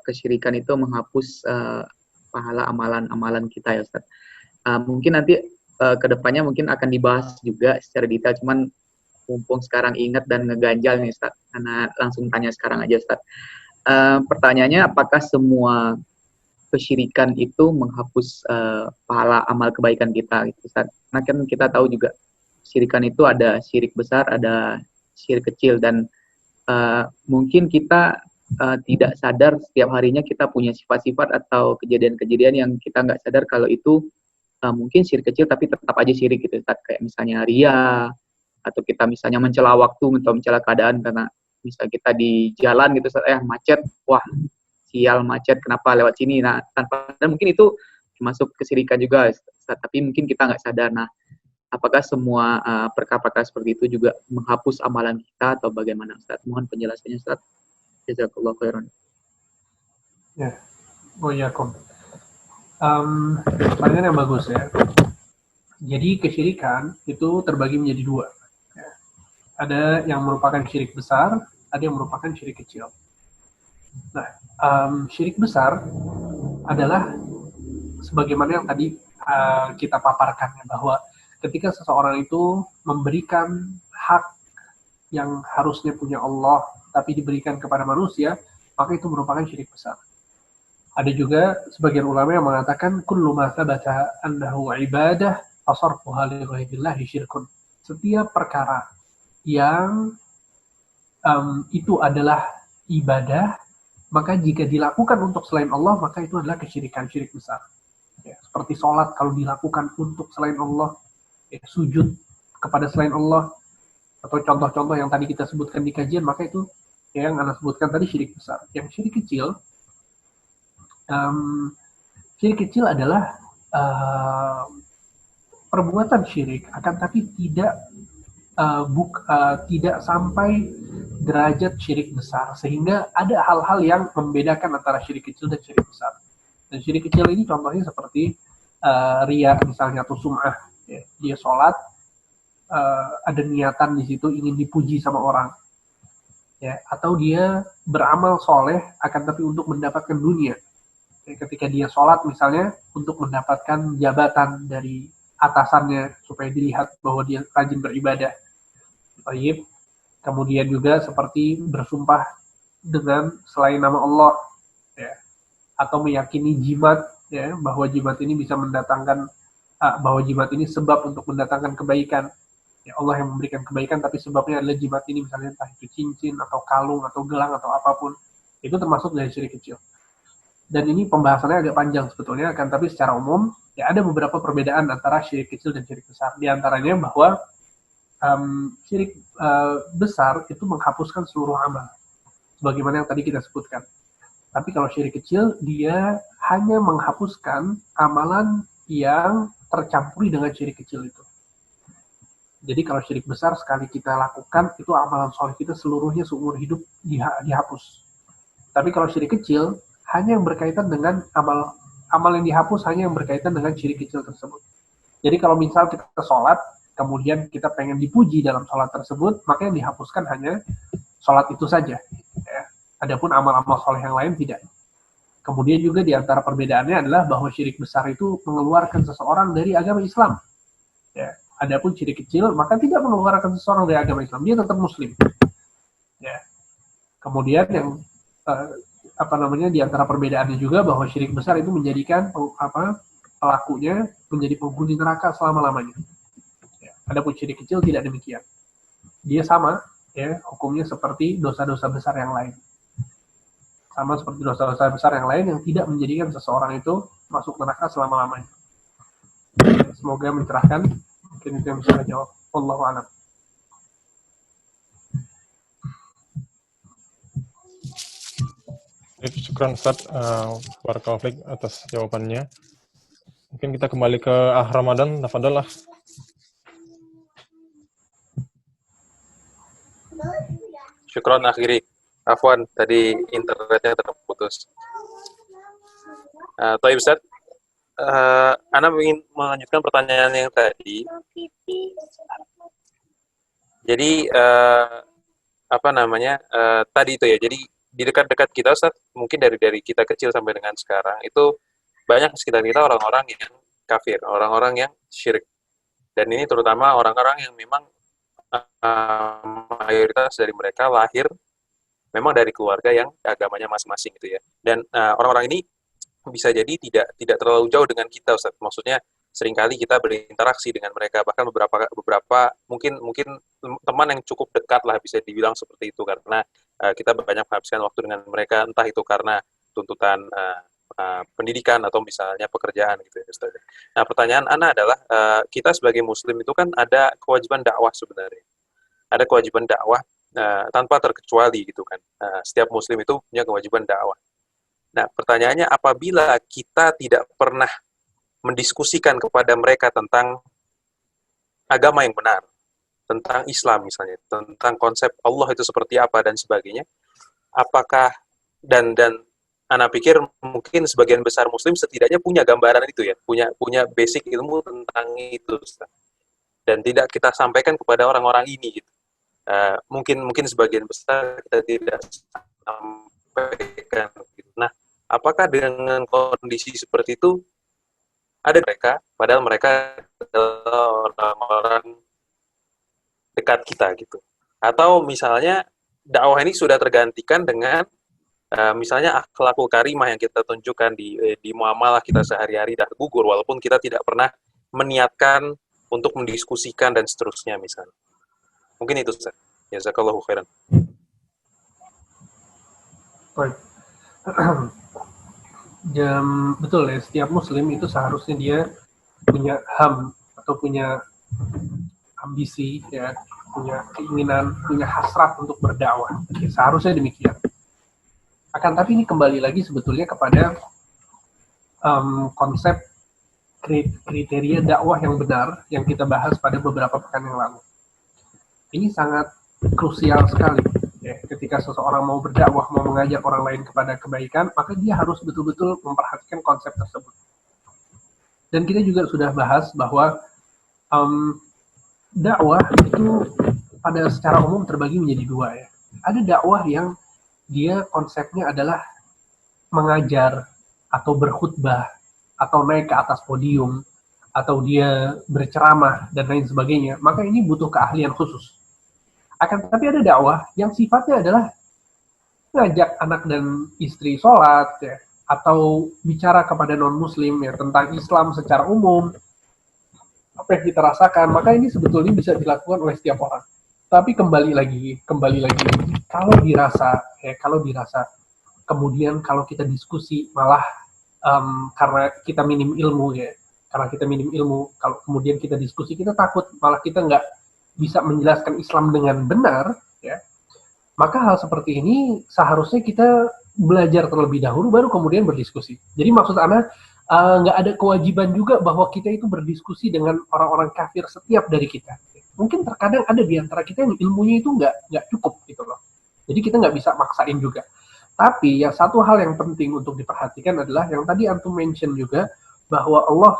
kesyirikan itu menghapus pahala amalan-amalan kita ya Ustaz. Mungkin nanti kedepannya mungkin akan dibahas juga secara detail, cuman mumpung sekarang ingat dan ngeganjal nih Ustaz, karena langsung tanya sekarang aja Ustaz. Pertanyaannya, apakah semua kesyirikan itu menghapus pahala amal kebaikan kita gitu Ustaz? Karena kan kita tahu juga syirikan itu ada syirik besar, ada syirik kecil, dan mungkin kita tidak sadar setiap harinya kita punya sifat-sifat atau kejadian-kejadian yang kita nggak sadar kalau itu mungkin syirik kecil tapi tetap aja syirik gitu Ustaz. Kayak misalnya ria, atau kita misalnya mencela waktu atau mencela keadaan karena misal kita di jalan gitu Ustaz, macet, wah sial macet kenapa lewat sini, nah tanpa, dan mungkin itu masuk kesyirikan juga Ustaz, tapi mungkin kita nggak sadar. Nah, apakah semua perkara-perkara seperti itu juga menghapus amalan kita atau bagaimana Ustaz? Mohon penjelasannya Ustaz. Jazakallahu khairan. Ya, Kom. Pertanyaan yang bagus ya. Jadi kesyirikan itu terbagi menjadi dua. Ya. Ada yang merupakan syirik besar, ada yang merupakan syirik kecil. Nah, syirik besar adalah sebagaimana yang tadi kita paparkan ya, bahwa ketika seseorang itu memberikan hak yang harusnya punya Allah tapi diberikan kepada manusia, maka itu merupakan syirik besar. Ada juga sebagian ulama yang mengatakan kullu ma thabata annahu ibadah fasarfuha li ghairillahi syirkun. Setiap perkara yang itu adalah ibadah, maka jika dilakukan untuk selain Allah, maka itu adalah kesyirikan, syirik besar. Ya, seperti sholat kalau dilakukan untuk selain Allah, ya, sujud kepada selain Allah, atau contoh-contoh yang tadi kita sebutkan di kajian, maka itu yang Anda sebutkan tadi syirik besar. Yang syirik kecil, syirik kecil adalah perbuatan syirik, akan tapi tidak sampai derajat syirik besar, sehingga ada hal-hal yang membedakan antara syirik kecil dan syirik besar. Dan syirik kecil ini contohnya seperti riya misalnya, atau sum'ah, ya. Dia sholat, ada niatan di situ ingin dipuji sama orang, ya, atau dia beramal soleh akan tapi untuk mendapatkan dunia, ya, ketika dia sholat misalnya untuk mendapatkan jabatan dari atasannya supaya dilihat bahwa dia rajin beribadah. Baik. Kemudian juga seperti bersumpah dengan selain nama Allah, ya, atau meyakini jimat, ya, bahwa jimat ini bisa mendatangkan, bahwa jimat ini sebab untuk mendatangkan kebaikan. Ya, Allah yang memberikan kebaikan, tapi sebabnya adalah jimat ini, misalnya entah itu cincin atau kalung atau gelang atau apapun. Itu termasuk dari syirik kecil. Dan ini pembahasannya agak panjang sebetulnya, akan tapi secara umum ya ada beberapa perbedaan antara syirik kecil dan syirik besar. Di antaranya bahwa syirik besar itu menghapuskan seluruh amal, sebagaimana yang tadi kita sebutkan. Tapi kalau syirik kecil, dia hanya menghapuskan amalan yang tercampuri dengan syirik kecil itu. Jadi kalau syirik besar sekali kita lakukan, itu amalan soleh kita seluruhnya seumur hidup dihapus. Tapi kalau syirik kecil, hanya yang berkaitan dengan amal yang dihapus hanya yang berkaitan dengan syirik kecil tersebut. Jadi kalau misal kita sholat, kemudian kita pengen dipuji dalam sholat tersebut, maka yang dihapuskan hanya sholat itu saja. Ya. Adapun amal-amal soleh yang lain tidak. Kemudian juga di antara perbedaannya adalah bahwa syirik besar itu mengeluarkan seseorang dari agama Islam. Ya. Adapun syirik kecil, maka tidak mengeluarkan seseorang dari agama Islam, dia tetap muslim. Ya. Kemudian yang di antara perbedaannya juga bahwa syirik besar itu menjadikan pelakunya menjadi penghuni neraka selama-lamanya. Ya. Adapun syirik kecil tidak demikian. Dia sama, ya, hukumnya seperti dosa-dosa besar yang lain. Sama seperti dosa-dosa besar yang lain yang tidak menjadikan seseorang itu masuk neraka selama-lamanya. Semoga mencerahkan. Mungkin itu yang bisa saya jawab. Wallahu a'lam. Syukran Ustaz Barakallahu atas jawabannya. Mungkin kita kembali ke Ramadan. Tafadhol lah. Syukron akhiri. Afwan, tadi internetnya terputus. Thaib Ustaz, Ana ingin melanjutkan pertanyaan yang tadi. Jadi tadi itu ya. Jadi di dekat-dekat kita, Ustaz, mungkin dari kita kecil sampai dengan sekarang itu banyak sekitar kita orang-orang yang kafir, orang-orang yang syirik. Dan ini terutama orang-orang yang memang mayoritas dari mereka lahir memang dari keluarga yang agamanya masing-masing gitu ya. Dan orang-orang ini bisa jadi tidak terlalu jauh dengan kita, Ustaz. Maksudnya seringkali kita berinteraksi dengan mereka, bahkan beberapa mungkin teman yang cukup dekat lah bisa dibilang seperti itu, karena kita banyak menghabiskan waktu dengan mereka, entah itu karena tuntutan pendidikan atau misalnya pekerjaan gitu ya, Ustaz. Nah, pertanyaan Ana adalah kita sebagai muslim itu kan ada kewajiban dakwah sebenarnya. Ada kewajiban dakwah tanpa terkecuali gitu kan. Setiap muslim itu punya kewajiban dakwah. Nah, pertanyaannya, apabila kita tidak pernah mendiskusikan kepada mereka tentang agama yang benar, tentang Islam misalnya, tentang konsep Allah itu seperti apa dan sebagainya, apakah dan Ana pikir mungkin sebagian besar muslim setidaknya punya gambaran itu ya, punya basic ilmu tentang itu, Ustaz. Dan tidak kita sampaikan kepada orang-orang ini gitu. Mungkin sebagian besar kita tidak sampaikan gitu. Nah, apakah dengan kondisi seperti itu ada mereka, padahal mereka adalah orang-orang dekat kita gitu. Atau misalnya dakwah ini sudah tergantikan dengan misalnya akhlakul karimah yang kita tunjukkan di muamalah kita sehari-hari dah gugur, walaupun kita tidak pernah meniatkan untuk mendiskusikan dan seterusnya misalnya. Mungkin itu, Ustaz. Jazakallahu khairan. Baik. Betul ya, setiap muslim itu seharusnya dia punya ham atau punya ambisi ya punya keinginan, punya hasrat untuk berdakwah. Ya, seharusnya demikian. Akan tapi ini kembali lagi sebetulnya kepada konsep kriteria dakwah yang benar yang kita bahas pada beberapa pekan yang lalu. Ini sangat krusial sekali. Ya, ketika seseorang mau berdakwah, mau mengajak orang lain kepada kebaikan, maka dia harus betul-betul memperhatikan konsep tersebut. Dan kita juga sudah bahas bahwa dakwah itu pada secara umum terbagi menjadi dua ya. Ada dakwah yang dia konsepnya adalah mengajar atau berkhutbah atau naik ke atas podium atau dia berceramah dan lain sebagainya. Maka ini butuh keahlian khusus. Akan tetapi ada dakwah yang sifatnya adalah ngajak anak dan istri sholat ya, atau bicara kepada non-muslim ya tentang Islam secara umum, apa yang kita rasakan, maka ini sebetulnya bisa dilakukan oleh setiap orang. Tapi kembali lagi, kalau dirasa, kemudian kalau kita diskusi malah karena kita minim ilmu ya, kalau kemudian kita diskusi kita takut malah kita nggak bisa menjelaskan Islam dengan benar, ya, maka hal seperti ini seharusnya kita belajar terlebih dahulu baru kemudian berdiskusi. Jadi maksud Ana nggak ada kewajiban juga bahwa kita itu berdiskusi dengan orang-orang kafir setiap dari kita. Mungkin terkadang ada di antara kita yang ilmunya itu nggak cukup gitu loh. Jadi kita nggak bisa maksain juga. Tapi yang satu hal yang penting untuk diperhatikan adalah yang tadi antum mention juga bahwa Allah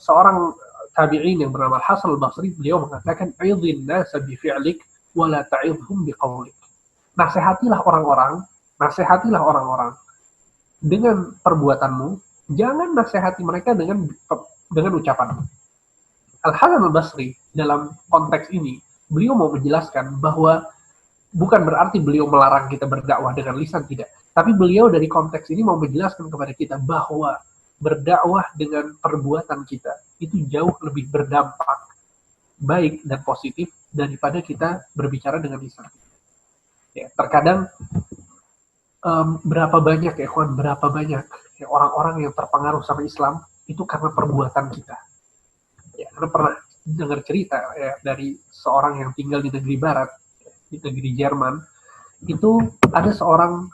seorang tabi'in yang bernama Hasan al-Basri, beliau mengatakan aidhin nasa bi fi'lik wa la ta'idhum bi qawlik. Nasihatilah orang-orang dengan perbuatanmu, jangan nasihati mereka dengan ucapan. Al-Hasan al-Basri dalam konteks ini, beliau mau menjelaskan bahwa bukan berarti beliau melarang kita berdakwah dengan lisan, tidak. Tapi beliau dari konteks ini mau menjelaskan kepada kita bahwa berdakwah dengan perbuatan kita itu jauh lebih berdampak baik dan positif daripada kita berbicara dengan lisan. Ya, terkadang berapa banyak ya orang-orang yang terpengaruh sama Islam itu karena perbuatan kita. Ya, karena pernah dengar cerita ya, dari seorang yang tinggal di negeri barat, di negeri Jerman, itu ada seorang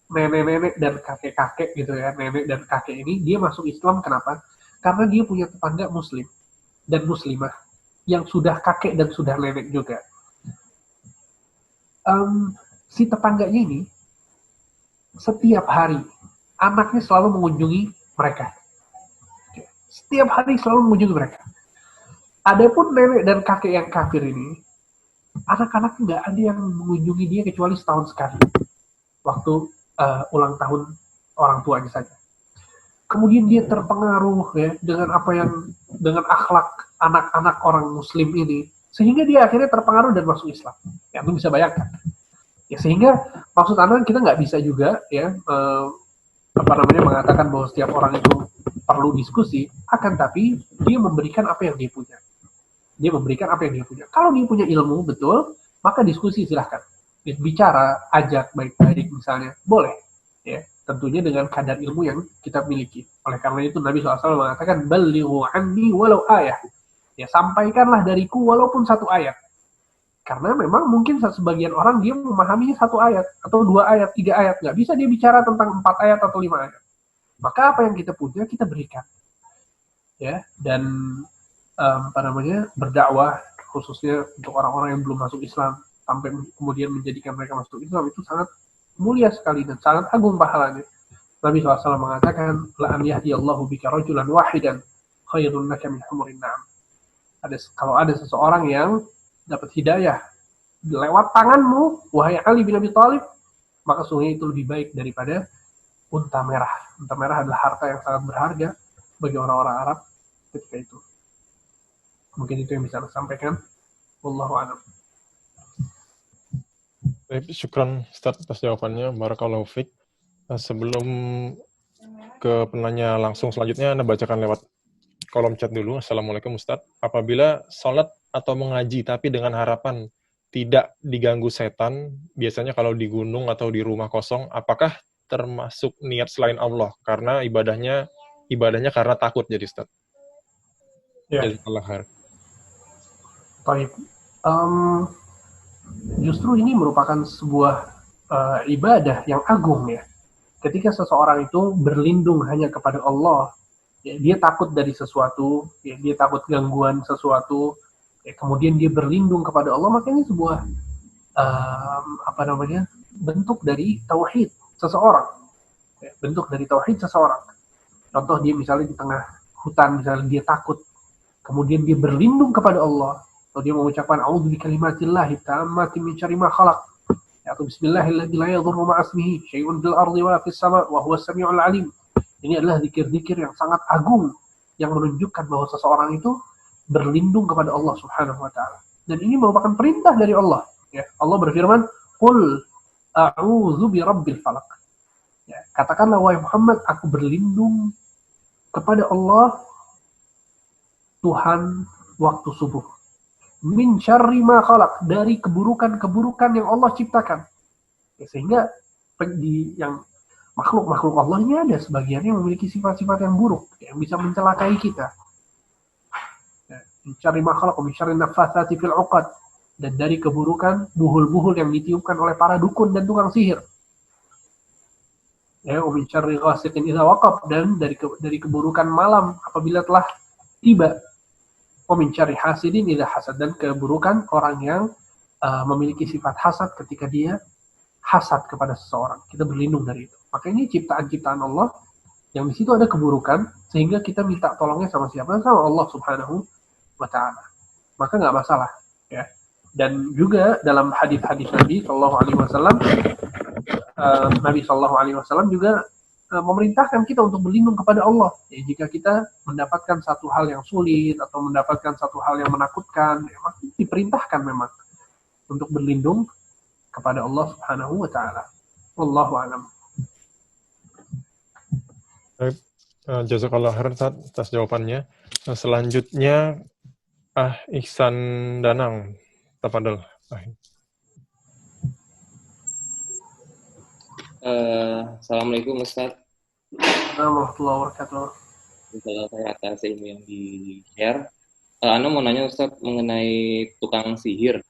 nenek-nenek dan kakek-kakek gitu ya, nenek dan kakek ini dia masuk Islam kenapa? Karena dia punya tetangga muslim dan muslimah yang sudah kakek dan sudah nenek juga. Si tetangganya ini setiap hari anaknya selalu mengunjungi mereka. Setiap hari selalu mengunjungi mereka. Adapun nenek dan kakek yang kafir ini, anak-anak nggak ada yang mengunjungi dia kecuali setahun sekali. Waktu ulang tahun orang tuanya saja. Kemudian dia terpengaruh ya dengan akhlak anak-anak orang muslim ini, sehingga dia akhirnya terpengaruh dan masuk Islam. Ya, lu bisa bayangkan. Ya, sehingga maksud anak kita nggak bisa juga ya mengatakan bahwa setiap orang itu perlu diskusi, akan tapi dia memberikan apa yang dia punya. Kalau dia punya ilmu betul, maka diskusi silahkan. Bicara, ajak baik-baik misalnya, boleh. Ya, tentunya dengan kadar ilmu yang kita miliki. Oleh karena itu Nabi SAW mengatakan, balighu anni walau ayah. Ya, sampaikanlah dariku walaupun satu ayat. Karena memang mungkin sebagian orang dia memahaminya satu ayat, atau 2 ayat, 3 ayat. Nggak bisa dia bicara tentang 4 ayat atau 5 ayat. Maka apa yang kita punya, kita berikan. Ya, dan berdakwah, khususnya untuk orang-orang yang belum masuk Islam, sampai kemudian menjadikan mereka masuk Islam, itu sangat mulia sekali dan sangat agung pahalanya. Nabi SAW mengatakan, la an yahdiyallahu bika rajulan wahidan khairun laka min humurin na'am. Kalau ada seseorang yang dapat hidayah lewat tanganmu, wahai Ali bin Abi Thalib, maka sungguh itu lebih baik daripada unta merah. Unta merah adalah harta yang sangat berharga bagi orang-orang Arab ketika itu. Mungkin itu yang bisa saya sampaikan. Wallahu a'lam. Baik, syukran Ustaz atas jawabannya. Barakallahu fiik. Sebelum ke penanya langsung selanjutnya, Anda bacakan lewat kolom chat dulu. Assalamualaikum Ustaz. Apabila sholat atau mengaji tapi dengan harapan tidak diganggu setan, biasanya kalau di gunung atau di rumah kosong, apakah termasuk niat selain Allah? Karena ibadahnya karena takut jadi Ustaz. Ya. Jazakallah khair. Baik. justru ini merupakan sebuah ibadah yang agung ya. Ketika seseorang itu berlindung hanya kepada Allah, ya, dia takut dari sesuatu, ya, dia takut gangguan sesuatu, ya, kemudian dia berlindung kepada Allah, maka ini sebuah bentuk dari tauhid seseorang, ya, bentuk dari tauhid seseorang. Contoh dia misalnya di tengah hutan, misalnya dia takut, kemudian dia berlindung kepada Allah, atau dia mengucapkan a'udzu bikalimatillahi tammati min syarri ma khalaq, atau bismillahilladzi la yadurru ma'a ismihi syai'un fil ardi wa fis sama' wa huwas samiul alim. Ini adalah zikir-zikir yang sangat agung yang menunjukkan bahwa seseorang itu berlindung kepada Allah Subhanahu wa taala. Dan ini merupakan perintah dari Allah, ya. Allah berfirman, "Qul a'udzu birabbil falaq." Ya, katakanlah wahai Muhammad, aku berlindung kepada Allah Tuhan waktu subuh. Min syarri ma khalaq, dari keburukan-keburukan yang Allah ciptakan. Ya, sehingga yang makhluk-makhluk Allah ini ada sebagian yang memiliki sifat-sifat yang buruk yang bisa mencelakai kita. Ya, min syarri ma khalaq, min syarri naffatsati fil 'uqad, dan dari keburukan buhul-buhul yang ditiupkan oleh para dukun dan tukang sihir. Ya, min syarri ghasiqin idza waqab, dan dari keburukan malam apabila telah tiba. Min syarri hasidin idza hasad, dan keburukan orang yang memiliki sifat hasad ketika dia hasad kepada seseorang. Kita berlindung dari itu. Maka ini ciptaan-ciptaan Allah yang di situ ada keburukan, sehingga kita minta tolongnya sama siapa? Sama Allah Subhanahu wa taala. Maka nggak masalah, ya. Dan juga dalam hadis-hadis Nabi Shallallahu Alaihi Wasallam, Nabi Shallallahu Alaihi Wasallam juga memerintahkan kita untuk berlindung kepada Allah. Ya, jika kita mendapatkan satu hal yang sulit atau mendapatkan satu hal yang menakutkan, ya, maka diperintahkan memang untuk berlindung kepada Allah Subhanahu wa taala. Wallahu a'lam. Baik, jazakallah khairan atas jawabannya. Selanjutnya Ihsan Danang, tafadhol. Assalamualaikum Ustaz. Warahmatullahi wabarakatuh. Kalau saya atas ilmu yang di-share. Ana mau nanya Ustaz mengenai tukang sihir.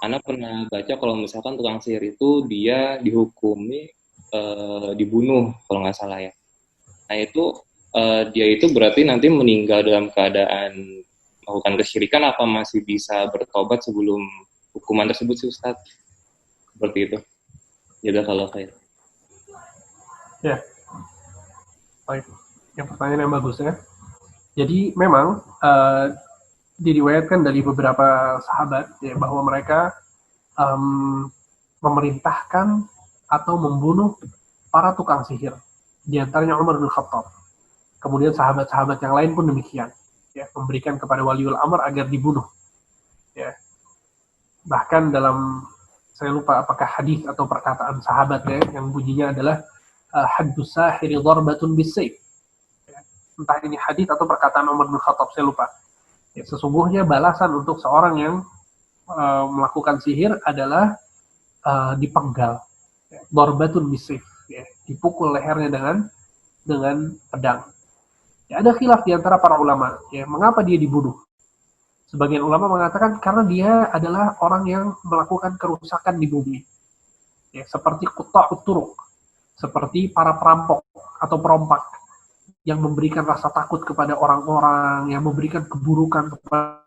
Ana pernah baca kalau misalkan tukang sihir itu dia dihukumi dibunuh kalau nggak salah ya. Nah itu dia itu berarti nanti meninggal dalam keadaan melakukan kesyirikan, apa masih bisa bertobat sebelum hukuman tersebut sih Ustaz? Seperti itu. Jazakallahu khair. Ya, baik. Yang pertanyaan yang bagus ya. Jadi memang diriwayatkan dari beberapa sahabat ya, bahwa mereka memerintahkan atau membunuh para tukang sihir. Di antaranya Umar bin Khattab. Kemudian sahabat-sahabat yang lain pun demikian. Ya, memberikan kepada waliul amr agar dibunuh. Ya. Bahkan dalam, saya lupa apakah hadis atau perkataan sahabat ya, yang bunyinya adalah haddus sahiri darbatun bisayf. Ya, entah ini hadis atau perkataan Umar bin Khattab, saya lupa. Ya, sesungguhnya balasan untuk seorang yang melakukan sihir adalah dipenggal. Ya, darbatun bisayf, ya, dipukul lehernya dengan pedang. Ya, ada khilaf di antara para ulama, ya, mengapa dia dibunuh. Sebagian ulama mengatakan karena dia adalah orang yang melakukan kerusakan di bumi. Ya, seperti qutta'ut turuq, seperti para perampok atau perompak yang memberikan rasa takut kepada orang-orang, yang memberikan keburukan kepada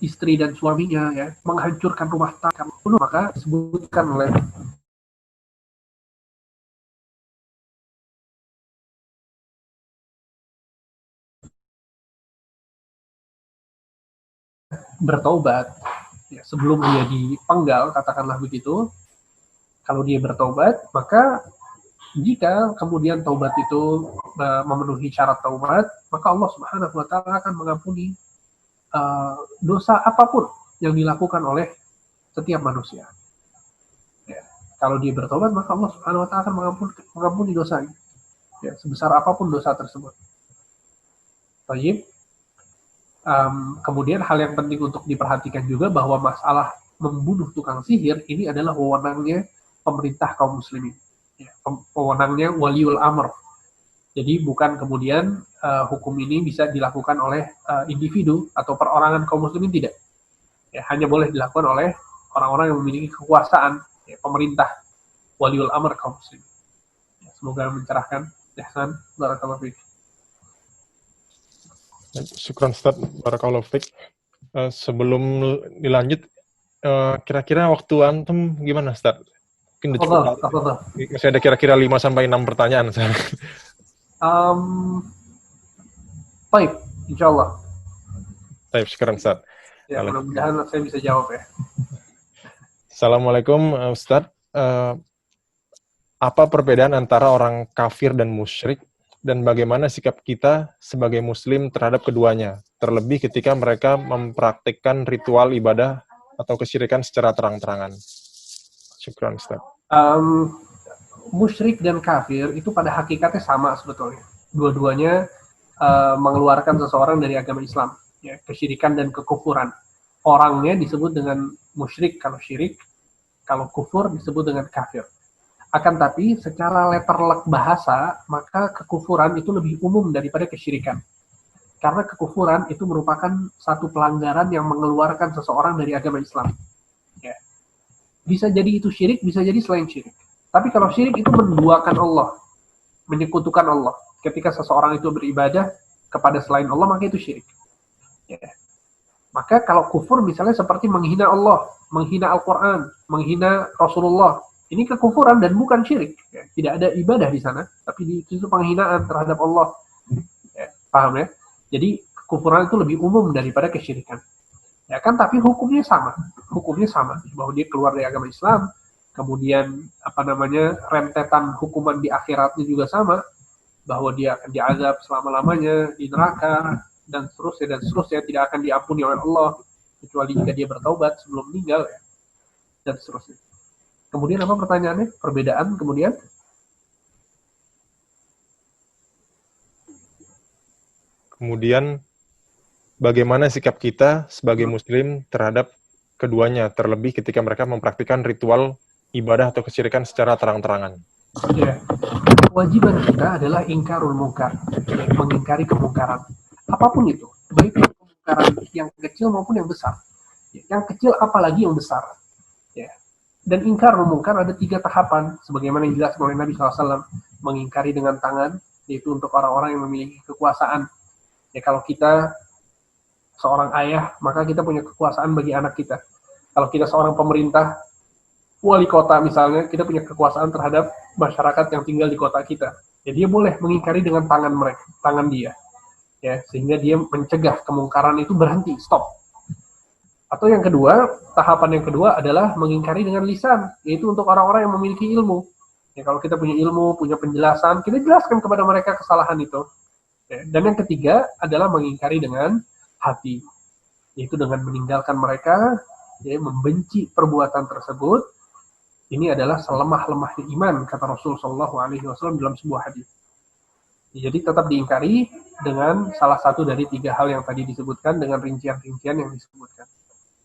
istri dan suaminya, ya, menghancurkan rumah tangga, maka disebutkan oleh bertaubat, ya, sebelum dia dipenggal, katakanlah begitu. Kalau dia bertaubat, maka jika kemudian taubat itu memenuhi syarat taubat, maka Allah Subhanahu wa taala akan mengampuni dosa apapun yang dilakukan oleh setiap manusia. Ya. Kalau dia bertobat, maka Allah Subhanahu wa taala akan mengampuni dosanya. Ya, sebesar apapun dosa tersebut. Baik. Kemudian hal yang penting untuk diperhatikan juga bahwa masalah membunuh tukang sihir ini adalah wewenangnya pemerintah kaum muslimin. Ya, wewenangnya waliul amr. Jadi bukan kemudian hukum ini bisa dilakukan oleh individu atau perorangan kaum muslimin, tidak. Ya, hanya boleh dilakukan oleh orang-orang yang memiliki kekuasaan, ya, pemerintah, waliul amr kaum muslimin. Ya, semoga mencerahkan. Ihsan, barakallahu fiik. Syukran Ustaz, barakallahu fiik. Sebelum dilanjut, kira-kira waktu antum gimana Ustaz? Mungkin masih ada kira-kira 5-6 pertanyaan. Baik, insyaallah. Baik, syukran Ustaz. Ya, mudah-mudahan saya bisa jawab ya. Assalamualaikum Ustaz. Apa perbedaan antara orang kafir dan musyrik, dan bagaimana sikap kita sebagai muslim terhadap keduanya, terlebih ketika mereka mempraktikkan ritual ibadah atau kesyirikan secara terang-terangan? Syukran Ustaz. Musyrik dan kafir itu pada hakikatnya sama sebetulnya. Dua-duanya mengeluarkan seseorang dari agama Islam, ya, kesyirikan dan kekufuran. Orangnya disebut dengan musyrik kalau syirik, kalau kufur disebut dengan kafir. Akan tapi secara letterlek bahasa, maka kekufuran itu lebih umum daripada kesyirikan. Karena kekufuran itu merupakan satu pelanggaran yang mengeluarkan seseorang dari agama Islam. Ya. Bisa jadi itu syirik, bisa jadi selain syirik. Tapi kalau syirik itu menduakan Allah, menyekutukan Allah. Ketika seseorang itu beribadah kepada selain Allah, maka itu syirik. Ya. Maka kalau kufur misalnya seperti menghina Allah, menghina Al-Quran, menghina Rasulullah, ini kekufuran dan bukan syirik. Ya. Tidak ada ibadah di sana, tapi itu penghinaan terhadap Allah. Ya. Paham ya? Jadi kekufuran itu lebih umum daripada kesyirikan. Ya kan, tapi hukumnya sama. Hukumnya sama, bahwa dia keluar dari agama Islam, kemudian rentetan hukuman di akhiratnya juga sama, bahwa dia akan diazab selama-lamanya di neraka dan seterusnya tidak akan diampuni oleh Allah kecuali jika dia bertaubat sebelum meninggal, ya. Dan seterusnya. Kemudian apa pertanyaannya? Perbedaan kemudian? Kemudian bagaimana sikap kita sebagai muslim terhadap keduanya, terlebih ketika mereka mempraktikkan ritual ibadah atau kesyirikan secara terang-terangan? Ya. Kewajiban kita adalah ingkarul munkar, mengingkari kemungkaran. Apapun itu, baik kemungkaran yang kecil maupun yang besar. Yang kecil apalagi yang besar. Ya. Dan ingkarul munkar ada 3 tahapan, sebagaimana yang dijelaskan oleh Nabi SAW. Mengingkari dengan tangan, yaitu untuk orang-orang yang memiliki kekuasaan. Ya, kalau kita seorang ayah, maka kita punya kekuasaan bagi anak kita. Kalau kita seorang pemerintah, wali kota misalnya, kita punya kekuasaan terhadap masyarakat yang tinggal di kota kita. Ya, dia boleh mengingkari dengan tangan dia. Ya, sehingga dia mencegah kemungkaran itu berhenti, stop. Atau yang kedua, tahapan yang kedua adalah mengingkari dengan lisan, yaitu untuk orang-orang yang memiliki ilmu. Ya, kalau kita punya ilmu, punya penjelasan, kita jelaskan kepada mereka kesalahan itu. Ya, dan yang ketiga adalah mengingkari dengan hati, yaitu dengan meninggalkan mereka, ya, membenci perbuatan tersebut. Ini adalah selemah-lemahnya iman, kata Rasulullah SAW dalam sebuah hadis. Jadi tetap diingkari dengan salah satu dari 3 hal yang tadi disebutkan dengan rincian-rincian yang disebutkan.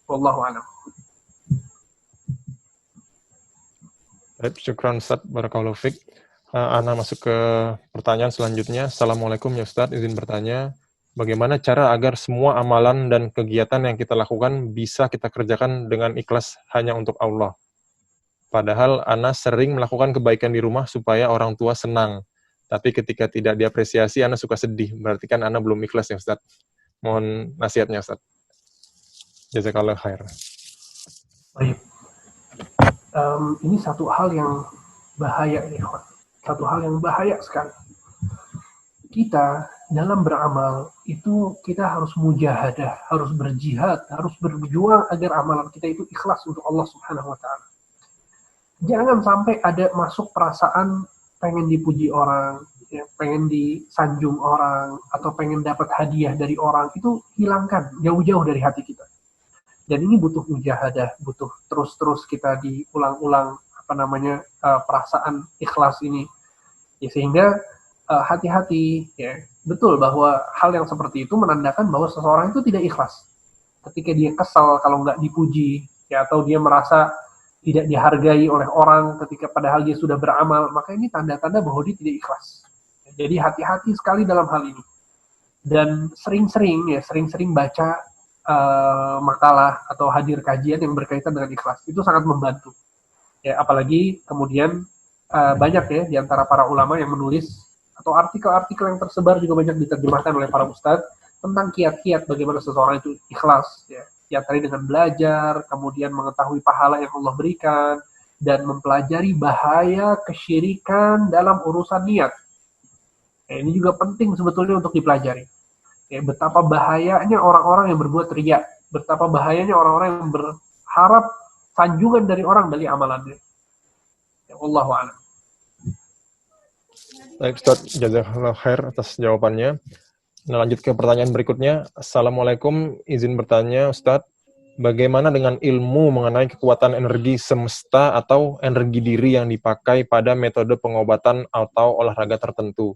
Wallahu a'lam. Baik, syukran Ustaz, barakallahu fiik. Ana masuk ke pertanyaan selanjutnya. Assalamualaikum ya Ustaz, izin bertanya, bagaimana cara agar semua amalan dan kegiatan yang kita lakukan bisa kita kerjakan dengan ikhlas hanya untuk Allah? Padahal Ana sering melakukan kebaikan di rumah supaya orang tua senang. Tapi ketika tidak diapresiasi, Ana suka sedih. Berarti kan Ana belum ikhlas ya Ustaz. Mohon nasihatnya Ustaz. Jazakallah khair. Baik. Ini satu hal yang bahaya, ikhwan. Satu hal yang bahaya sekali. Kita dalam beramal itu kita harus mujahadah, harus berjihad, harus berjuang agar amalan kita itu ikhlas untuk Allah Subhanahu wa taala. Jangan sampai ada masuk perasaan pengen dipuji orang, ya, pengen disanjung orang, atau pengen dapat hadiah dari orang, itu hilangkan jauh-jauh dari hati kita. Dan ini butuh mujahadah, butuh terus-terus kita diulang-ulang perasaan ikhlas ini. Ya, sehingga hati-hati, ya. Betul bahwa hal yang seperti itu menandakan bahwa seseorang itu tidak ikhlas. Ketika dia kesal kalau nggak dipuji, ya, atau dia merasa tidak dihargai oleh orang ketika padahal dia sudah beramal, maka ini tanda-tanda bahwa dia tidak ikhlas. Jadi hati-hati sekali dalam hal ini. Dan sering-sering baca makalah atau hadir kajian yang berkaitan dengan ikhlas. Itu sangat membantu. Ya, apalagi kemudian banyak ya di antara para ulama yang menulis, atau artikel-artikel yang tersebar juga banyak diterjemahkan oleh para ustadz tentang kiat-kiat bagaimana seseorang itu ikhlas, ya. Kiat tadi dengan belajar, kemudian mengetahui pahala yang Allah berikan, dan mempelajari bahaya kesyirikan dalam urusan niat. Ya, ini juga penting sebetulnya untuk dipelajari. Ya, betapa bahayanya orang-orang yang berbuat riya, betapa bahayanya orang-orang yang berharap sanjungan dari orang dari amalannya. Ya, Wallahu a'lam. Baik, Ustaz, jazakallahu khair atas jawabannya. Nah, lanjut ke pertanyaan berikutnya. Assalamualaikum, izin bertanya, Ustaz, bagaimana dengan ilmu mengenai kekuatan energi semesta atau energi diri yang dipakai pada metode pengobatan atau olahraga tertentu?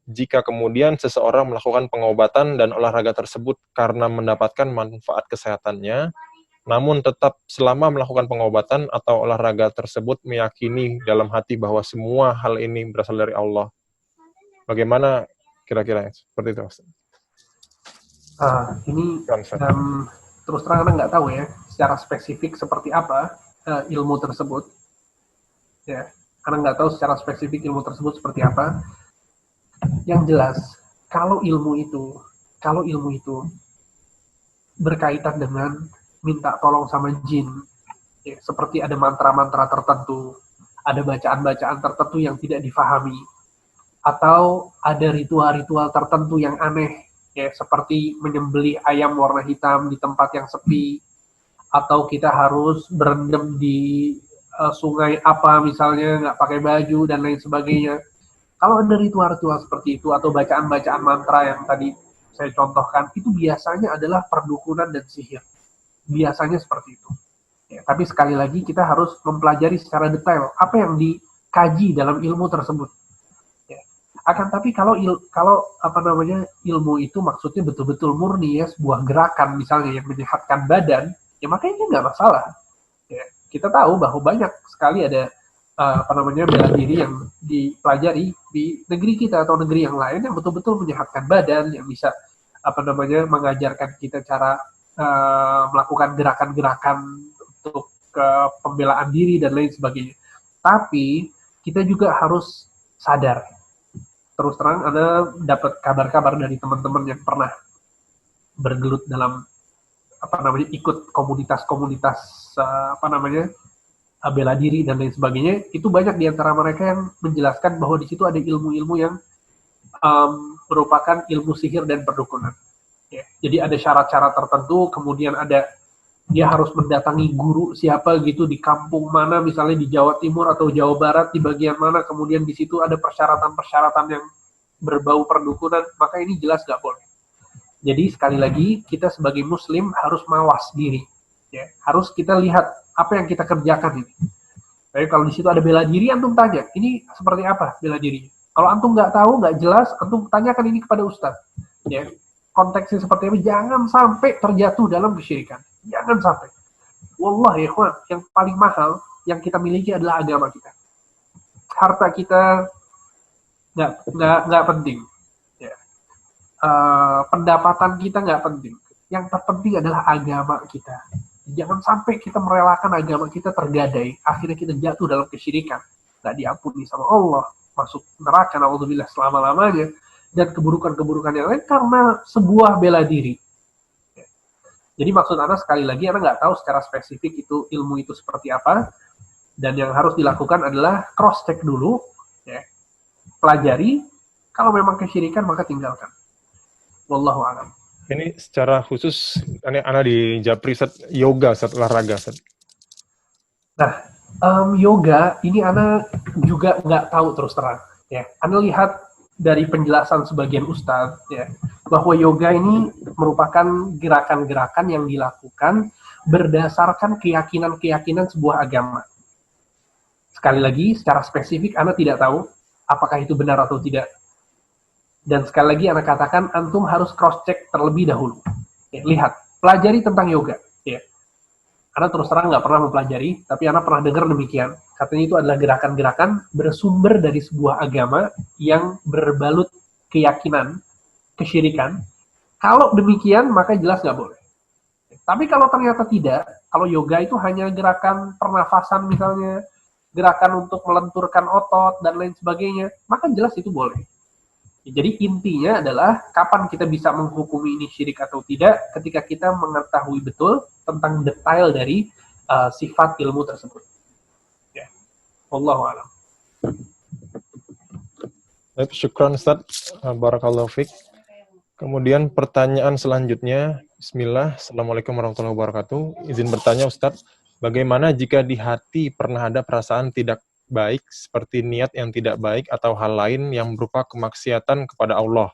Jika kemudian seseorang melakukan pengobatan dan olahraga tersebut karena mendapatkan manfaat kesehatannya, namun tetap selama melakukan pengobatan atau olahraga tersebut meyakini dalam hati bahwa semua hal ini berasal dari Allah. Bagaimana kira-kira seperti itu, Ustaz? Ini terus terang Anda nggak tahu ya secara spesifik seperti apa ilmu tersebut. Ya, Anda nggak tahu secara spesifik ilmu tersebut seperti apa. Yang jelas, kalau ilmu itu berkaitan dengan minta tolong sama jin, ya, seperti ada mantra-mantra tertentu, ada bacaan-bacaan tertentu yang tidak difahami, atau ada ritual-ritual tertentu yang aneh, ya, seperti menyembelih ayam warna hitam di tempat yang sepi, atau kita harus berendam di sungai apa misalnya, nggak pakai baju dan lain sebagainya. Kalau ada ritual-ritual seperti itu atau bacaan-bacaan mantra yang tadi saya contohkan, itu biasanya adalah perdukunan dan sihir. Biasanya seperti itu. Ya, tapi sekali lagi kita harus mempelajari secara detail apa yang dikaji dalam ilmu tersebut. Ya. Akan tapi kalau ilmu itu maksudnya betul-betul murni ya, sebuah gerakan misalnya yang menyehatkan badan, ya makanya nggak masalah. Ya, kita tahu bahwa banyak sekali ada bela diri yang dipelajari di negeri kita atau negeri yang lain yang betul-betul menyehatkan badan, yang bisa mengajarkan kita cara melakukan gerakan-gerakan untuk pembelaan diri dan lain sebagainya. Tapi kita juga harus sadar. Terus terang, Anda dapat kabar-kabar dari teman-teman yang pernah bergelut dalam ikut komunitas-komunitas bela diri dan lain sebagainya. Itu banyak di antara mereka yang menjelaskan bahwa di situ ada ilmu-ilmu yang merupakan ilmu sihir dan perdukunan. Ya, jadi ada syarat-syarat tertentu, kemudian dia harus mendatangi guru siapa gitu di kampung mana, misalnya di Jawa Timur atau Jawa Barat, di bagian mana, kemudian di situ ada persyaratan-persyaratan yang berbau perdukunan, maka ini jelas nggak boleh. Jadi sekali lagi, kita sebagai muslim harus mawas diri. Ya, harus kita lihat apa yang kita kerjakan ini. Jadi kalau di situ ada bela diri, antum tanya, ini seperti apa bela dirinya? Kalau antum nggak tahu, nggak jelas, antum tanyakan ini kepada ustadz. Ya, konteksnya seperti apa, jangan sampai terjatuh dalam kesyirikan. Jangan sampai. Wallah ya ikhwan, yang paling mahal yang kita miliki adalah agama kita. Harta kita nggak penting. Ya. Pendapatan kita nggak penting. Yang terpenting adalah agama kita. Jangan sampai kita merelakan agama kita tergadai, akhirnya kita jatuh dalam kesyirikan, nggak diampuni sama Allah, masuk neraka, naudzubillah, selama-lamanya, dan keburukan-keburukan yang lain karena sebuah bela diri. Ya. Jadi maksud Anda sekali lagi, Anda nggak tahu secara spesifik itu ilmu itu seperti apa, dan yang harus dilakukan adalah cross-check dulu, ya. Pelajari, kalau memang kesyirikan maka tinggalkan. Wallahu a'lam. Ini secara khusus, Ana di Japri, yoga, olahraga. Nah, yoga ini Ana juga nggak tahu terus terang. Ya, Ana lihat dari penjelasan sebagian ustadz, ya, bahwa yoga ini merupakan gerakan-gerakan yang dilakukan berdasarkan keyakinan-keyakinan sebuah agama. Sekali lagi, secara spesifik, Anda tidak tahu apakah itu benar atau tidak. Dan sekali lagi, Anda katakan, antum harus cross-check terlebih dahulu. Ya, lihat, pelajari tentang yoga. Ya. Anda terus terang nggak pernah mempelajari, tapi Anda pernah dengar demikian. Katanya itu adalah gerakan-gerakan bersumber dari sebuah agama yang berbalut keyakinan, kesyirikan. Kalau demikian, maka jelas nggak boleh. Tapi kalau ternyata tidak, kalau yoga itu hanya gerakan pernafasan misalnya, gerakan untuk melenturkan otot, dan lain sebagainya, maka jelas itu boleh. Jadi intinya adalah kapan kita bisa menghukumi ini syirik atau tidak ketika kita mengetahui betul tentang detail dari sifat ilmu tersebut. Ya. Wallahu a'lam. Baik, syukran Ustaz. Barakallahu fiik. Kemudian pertanyaan selanjutnya, Bismillah, Assalamualaikum warahmatullahi wabarakatuh. Izin bertanya Ustaz, bagaimana jika di hati pernah ada perasaan tidak baik seperti niat yang tidak baik atau hal lain yang berupa kemaksiatan kepada Allah?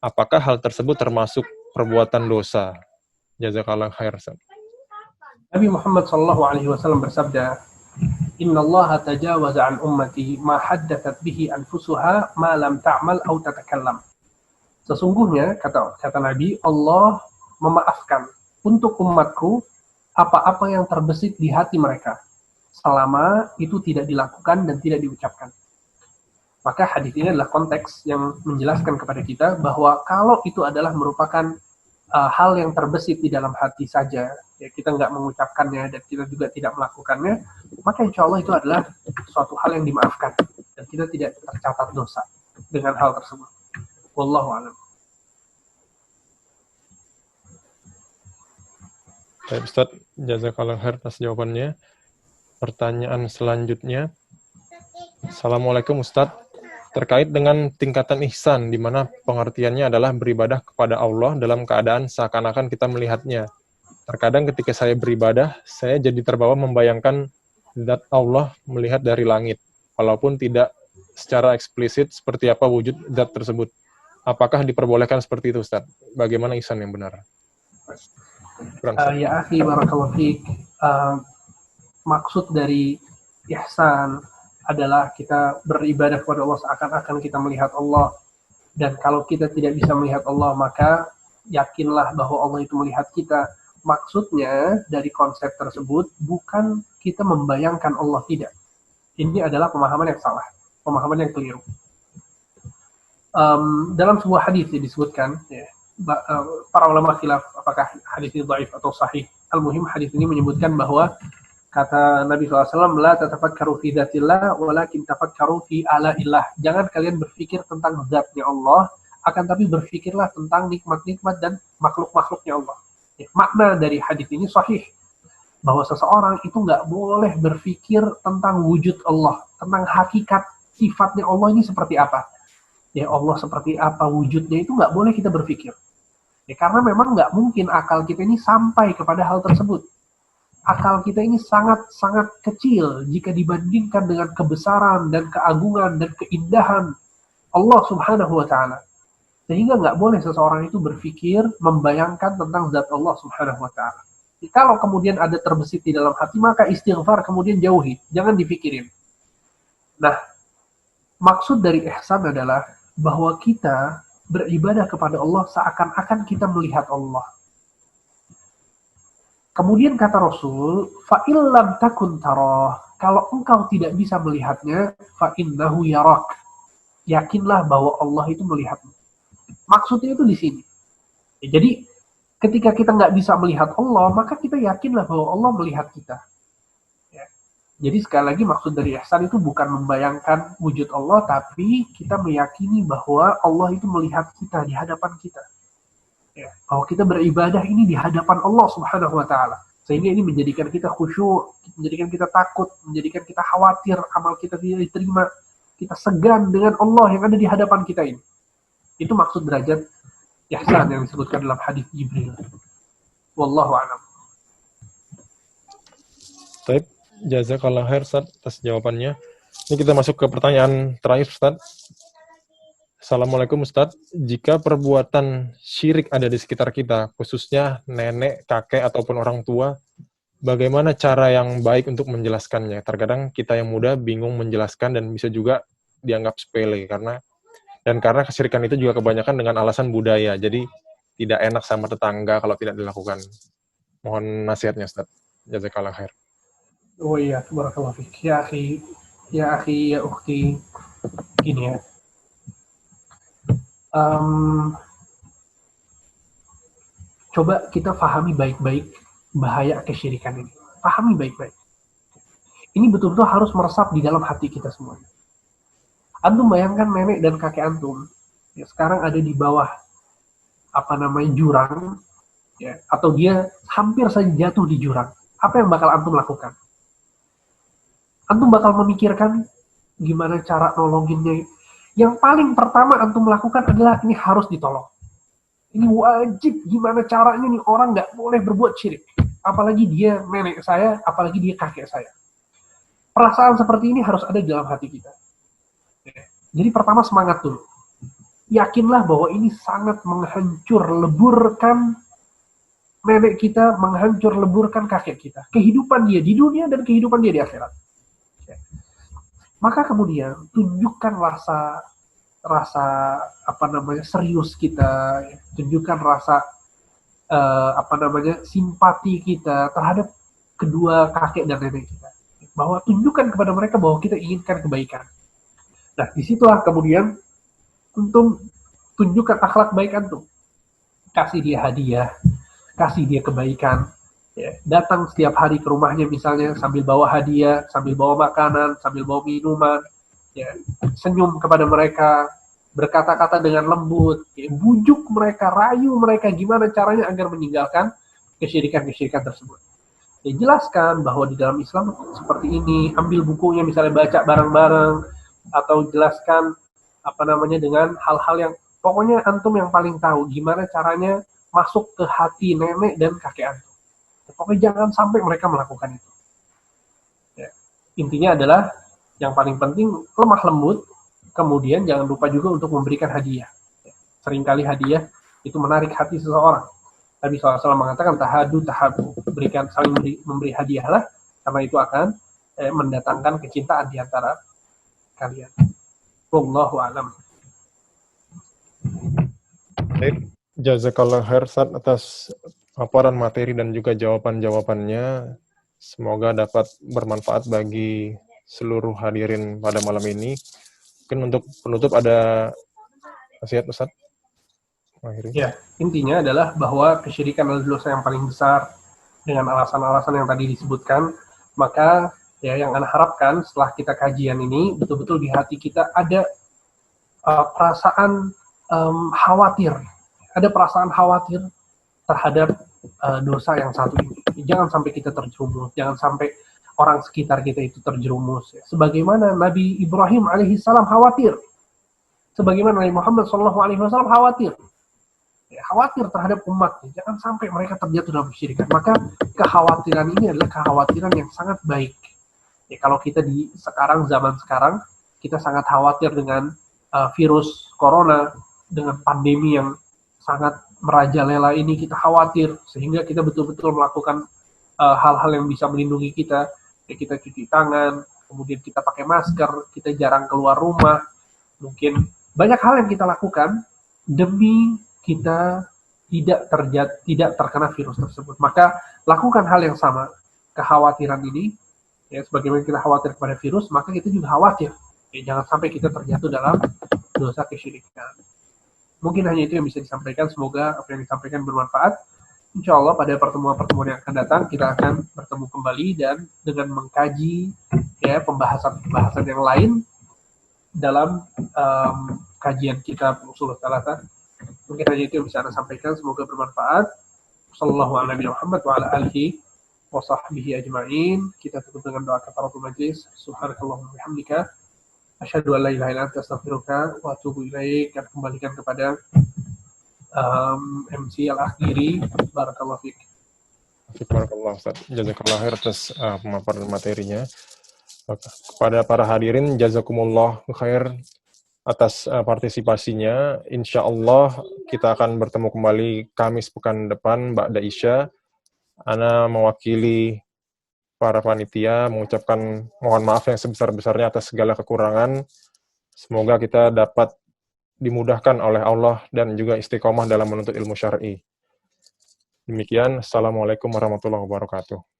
Apakah hal tersebut termasuk perbuatan dosa? Jazakallah khair. Nabi Muhammad SAW bersabda, Inna Allah tajawaza an ummati ma haddathat bihi anfusuha ma lam ta'mal aw tatakallam. Sesungguhnya, kata Nabi, Allah memaafkan untuk umatku apa-apa yang terbesit di hati mereka, selama itu tidak dilakukan dan tidak diucapkan. Maka hadis ini adalah konteks yang menjelaskan kepada kita bahwa kalau itu adalah merupakan hal yang terbesit di dalam hati saja, ya kita nggak mengucapkannya dan kita juga tidak melakukannya, maka insya Allah itu adalah suatu hal yang dimaafkan dan kita tidak tercatat dosa dengan hal tersebut. Wallahu a'lam. Baik Ustaz, jazakallah khair atas jawabannya. Pertanyaan selanjutnya, Assalamualaikum Ustaz, terkait dengan tingkatan ihsan, di mana pengertiannya adalah beribadah kepada Allah dalam keadaan seakan-akan kita melihatnya. Terkadang ketika saya beribadah, saya jadi terbawa membayangkan zat Allah melihat dari langit, walaupun tidak secara eksplisit seperti apa wujud zat tersebut. Apakah diperbolehkan seperti itu Ustaz? Bagaimana ihsan yang benar? Ya akhi, barakallahu fiik. Maksud dari ihsan adalah kita beribadah kepada Allah seakan-akan kita melihat Allah. Dan kalau kita tidak bisa melihat Allah, maka yakinlah bahwa Allah itu melihat kita. Maksudnya dari konsep tersebut bukan kita membayangkan Allah, tidak. Ini adalah pemahaman yang salah, pemahaman yang keliru. Dalam sebuah hadis disebutkan, ya, para ulama khilaf apakah hadis ini dhaif atau sahih. Al-muhim hadis ini menyebutkan bahwa kata Nabi SAW, la tatafakkaru fi dzatillah walakin tafakkaru fi ala'illah. Jangan kalian berpikir tentang zatnya Allah, akan tapi berpikirlah tentang nikmat-nikmat dan makhluk-makhluknya Allah. Ya, makna dari hadis ini sahih, bahwa seseorang itu nggak boleh berpikir tentang wujud Allah, tentang hakikat sifatnya Allah ini seperti apa. Ya Allah seperti apa wujudnya, itu nggak boleh kita berpikir. Ya, karena memang nggak mungkin akal kita ini sampai kepada hal tersebut. Akal kita ini sangat-sangat kecil jika dibandingkan dengan kebesaran dan keagungan dan keindahan Allah Subhanahu wa Ta'ala. Sehingga nggak boleh seseorang itu berpikir, membayangkan tentang zat Allah Subhanahu wa Ta'ala. Kalau kemudian ada terbesit di dalam hati, maka istighfar kemudian jauhi, jangan dipikirin. Nah, maksud dari ihsan adalah bahwa kita beribadah kepada Allah seakan-akan kita melihat Allah. Kemudian kata Rasul, fa'illam takun tarah, kalau engkau tidak bisa melihatnya, fa'innahu yarak, yakinlah bahwa Allah itu melihatmu. Maksudnya itu di sini. Ya, jadi ketika kita nggak bisa melihat Allah, maka kita yakinlah bahwa Allah melihat kita. Ya. Jadi sekali lagi maksud dari ihsan itu bukan membayangkan wujud Allah, tapi kita meyakini bahwa Allah itu melihat kita di hadapan kita. Ya, bahwa kita beribadah ini di hadapan Allah Subhanahu wa Ta'ala, sehingga ini menjadikan kita khusyuk, menjadikan kita takut, menjadikan kita khawatir amal kita tidak diterima, kita segan dengan Allah yang ada di hadapan kita ini. Itu maksud derajat ihsan yang disebutkan dalam hadis Jibril. Wallahu a'lam. Baik, jazakallah khair Ustaz atas jawabannya. Ini kita masuk ke pertanyaan terakhir Ustaz. Assalamualaikum Ustaz, jika perbuatan syirik ada di sekitar kita, khususnya nenek, kakek, ataupun orang tua, bagaimana cara yang baik untuk menjelaskannya. Terkadang kita yang muda bingung menjelaskan dan bisa juga dianggap sepele karena kesyirikan itu juga kebanyakan dengan alasan budaya. Jadi tidak enak sama tetangga kalau tidak dilakukan. Mohon nasihatnya, Ustaz. Jazakallah khair. Oh iya, barakallahu fiik. Ya akhi, ya ukhti. Gini ya. Coba kita pahami baik-baik bahaya kesyirikan ini. Pahami baik-baik. Ini betul-betul harus meresap di dalam hati kita semuanya. Antum bayangkan nenek dan kakek antum ya sekarang ada di bawah jurang ya, atau dia hampir saja jatuh di jurang. Apa yang bakal antum lakukan? Antum bakal memikirkan gimana cara nolonginnya. Yang paling pertama antum lakukan adalah ini harus ditolong. Ini wajib, gimana caranya nih orang nggak boleh berbuat syirik. Apalagi dia nenek saya, apalagi dia kakek saya. Perasaan seperti ini harus ada di dalam hati kita. Jadi pertama semangat dulu. Yakinlah bahwa ini sangat menghancur leburkan nenek kita, menghancur leburkan kakek kita. Kehidupan dia di dunia dan kehidupan dia di akhirat. Maka kemudian tunjukkan rasa serius kita, tunjukkan rasa simpati kita terhadap kedua kakek dan nenek kita. Bahwa tunjukkan kepada mereka bahwa kita inginkan kebaikan. Nah, disitulah kemudian antum tunjukkan akhlak baik antum. Kasih dia hadiah, kasih dia kebaikan. Ya, datang setiap hari ke rumahnya misalnya sambil bawa hadiah, sambil bawa makanan, sambil bawa minuman. Ya, senyum kepada mereka, berkata-kata dengan lembut, ya, bujuk mereka, rayu mereka gimana caranya agar meninggalkan kesyirikan-kesyirikan tersebut. Ya, jelaskan bahwa di dalam Islam seperti ini, ambil bukunya misalnya baca bareng-bareng, atau jelaskan dengan hal-hal yang pokoknya antum yang paling tahu gimana caranya masuk ke hati nenek dan kakek antum. Ya, pokoknya jangan sampai mereka melakukan itu. Ya, intinya adalah yang paling penting lemah lembut, kemudian jangan lupa juga untuk memberikan hadiah. Ya, seringkali hadiah itu menarik hati seseorang. Nabi SAW mengatakan tahabu, berikan saling memberi hadiahlah, karena itu akan mendatangkan kecintaan di antara kalian. Wallahu a'lam. Baik, jazakallah khair Ustaz atas paparan materi dan juga jawaban-jawabannya. Semoga dapat bermanfaat bagi seluruh hadirin pada malam ini. Mungkin untuk penutup ada nasihat Ustaz? Ya, intinya adalah bahwa kesyirikan adalah dosa yang paling besar dengan alasan-alasan yang tadi disebutkan. Maka ya yang Anda harapkan setelah kita kajian ini betul-betul di hati kita ada perasaan khawatir, ada perasaan khawatir terhadap dosa yang satu ini. Jangan sampai kita terjerumus, jangan sampai orang sekitar kita itu terjerumus. Ya. Sebagaimana Nabi Ibrahim alaihissalam khawatir, sebagaimana Nabi Muhammad SAW khawatir. Ya, khawatir terhadap umatnya, jangan sampai mereka terjatuh dalam kesyirikan. Maka kekhawatiran ini adalah kekhawatiran yang sangat baik. Ya, kalau kita di zaman sekarang, kita sangat khawatir dengan virus corona, dengan pandemi yang sangat merajalela ini, kita khawatir, sehingga kita betul-betul melakukan hal-hal yang bisa melindungi kita. Ya, kita cuci tangan, kemudian kita pakai masker, kita jarang keluar rumah, mungkin banyak hal yang kita lakukan demi kita tidak terkena virus tersebut. Maka lakukan hal yang sama, kekhawatiran ini. Ya, sebagaimana kita khawatir kepada virus, maka kita juga khawatir. Ya, jangan sampai kita terjatuh dalam dosa kesyirikan. Mungkin hanya itu yang bisa disampaikan. Semoga apa yang disampaikan bermanfaat. Insya Allah pada pertemuan-pertemuan yang akan datang, kita akan bertemu kembali dan dengan mengkaji ya pembahasan-pembahasan yang lain dalam kajian kitab Ushul Tsalatsa. Mungkin hanya itu yang bisa Anda sampaikan. Semoga bermanfaat. Sallallahu alaihi Muhammad wa ala alihi wa sahbihi ajma'in. Kita tutup dengan doa kafaratul majlis. Subhanakallahumma wa bihamdika asyhadu an la ilaha illa anta astaghfiruka wa atubu ilaik. Dan kembalikan kepada MC Al-Akhiri. Barakallahu fiik. Barakallahu Ustaz. Jazakallah khair atas pemaparan materinya. Kepada para hadirin, jazakumullah khair atas partisipasinya. Insya Allah kita akan bertemu kembali Kamis pekan depan, Ba'da Isya. Ana mewakili para panitia, mengucapkan mohon maaf yang sebesar-besarnya atas segala kekurangan. Semoga kita dapat dimudahkan oleh Allah dan juga istiqomah dalam menuntut ilmu syar'i. Demikian, Assalamualaikum warahmatullahi wabarakatuh.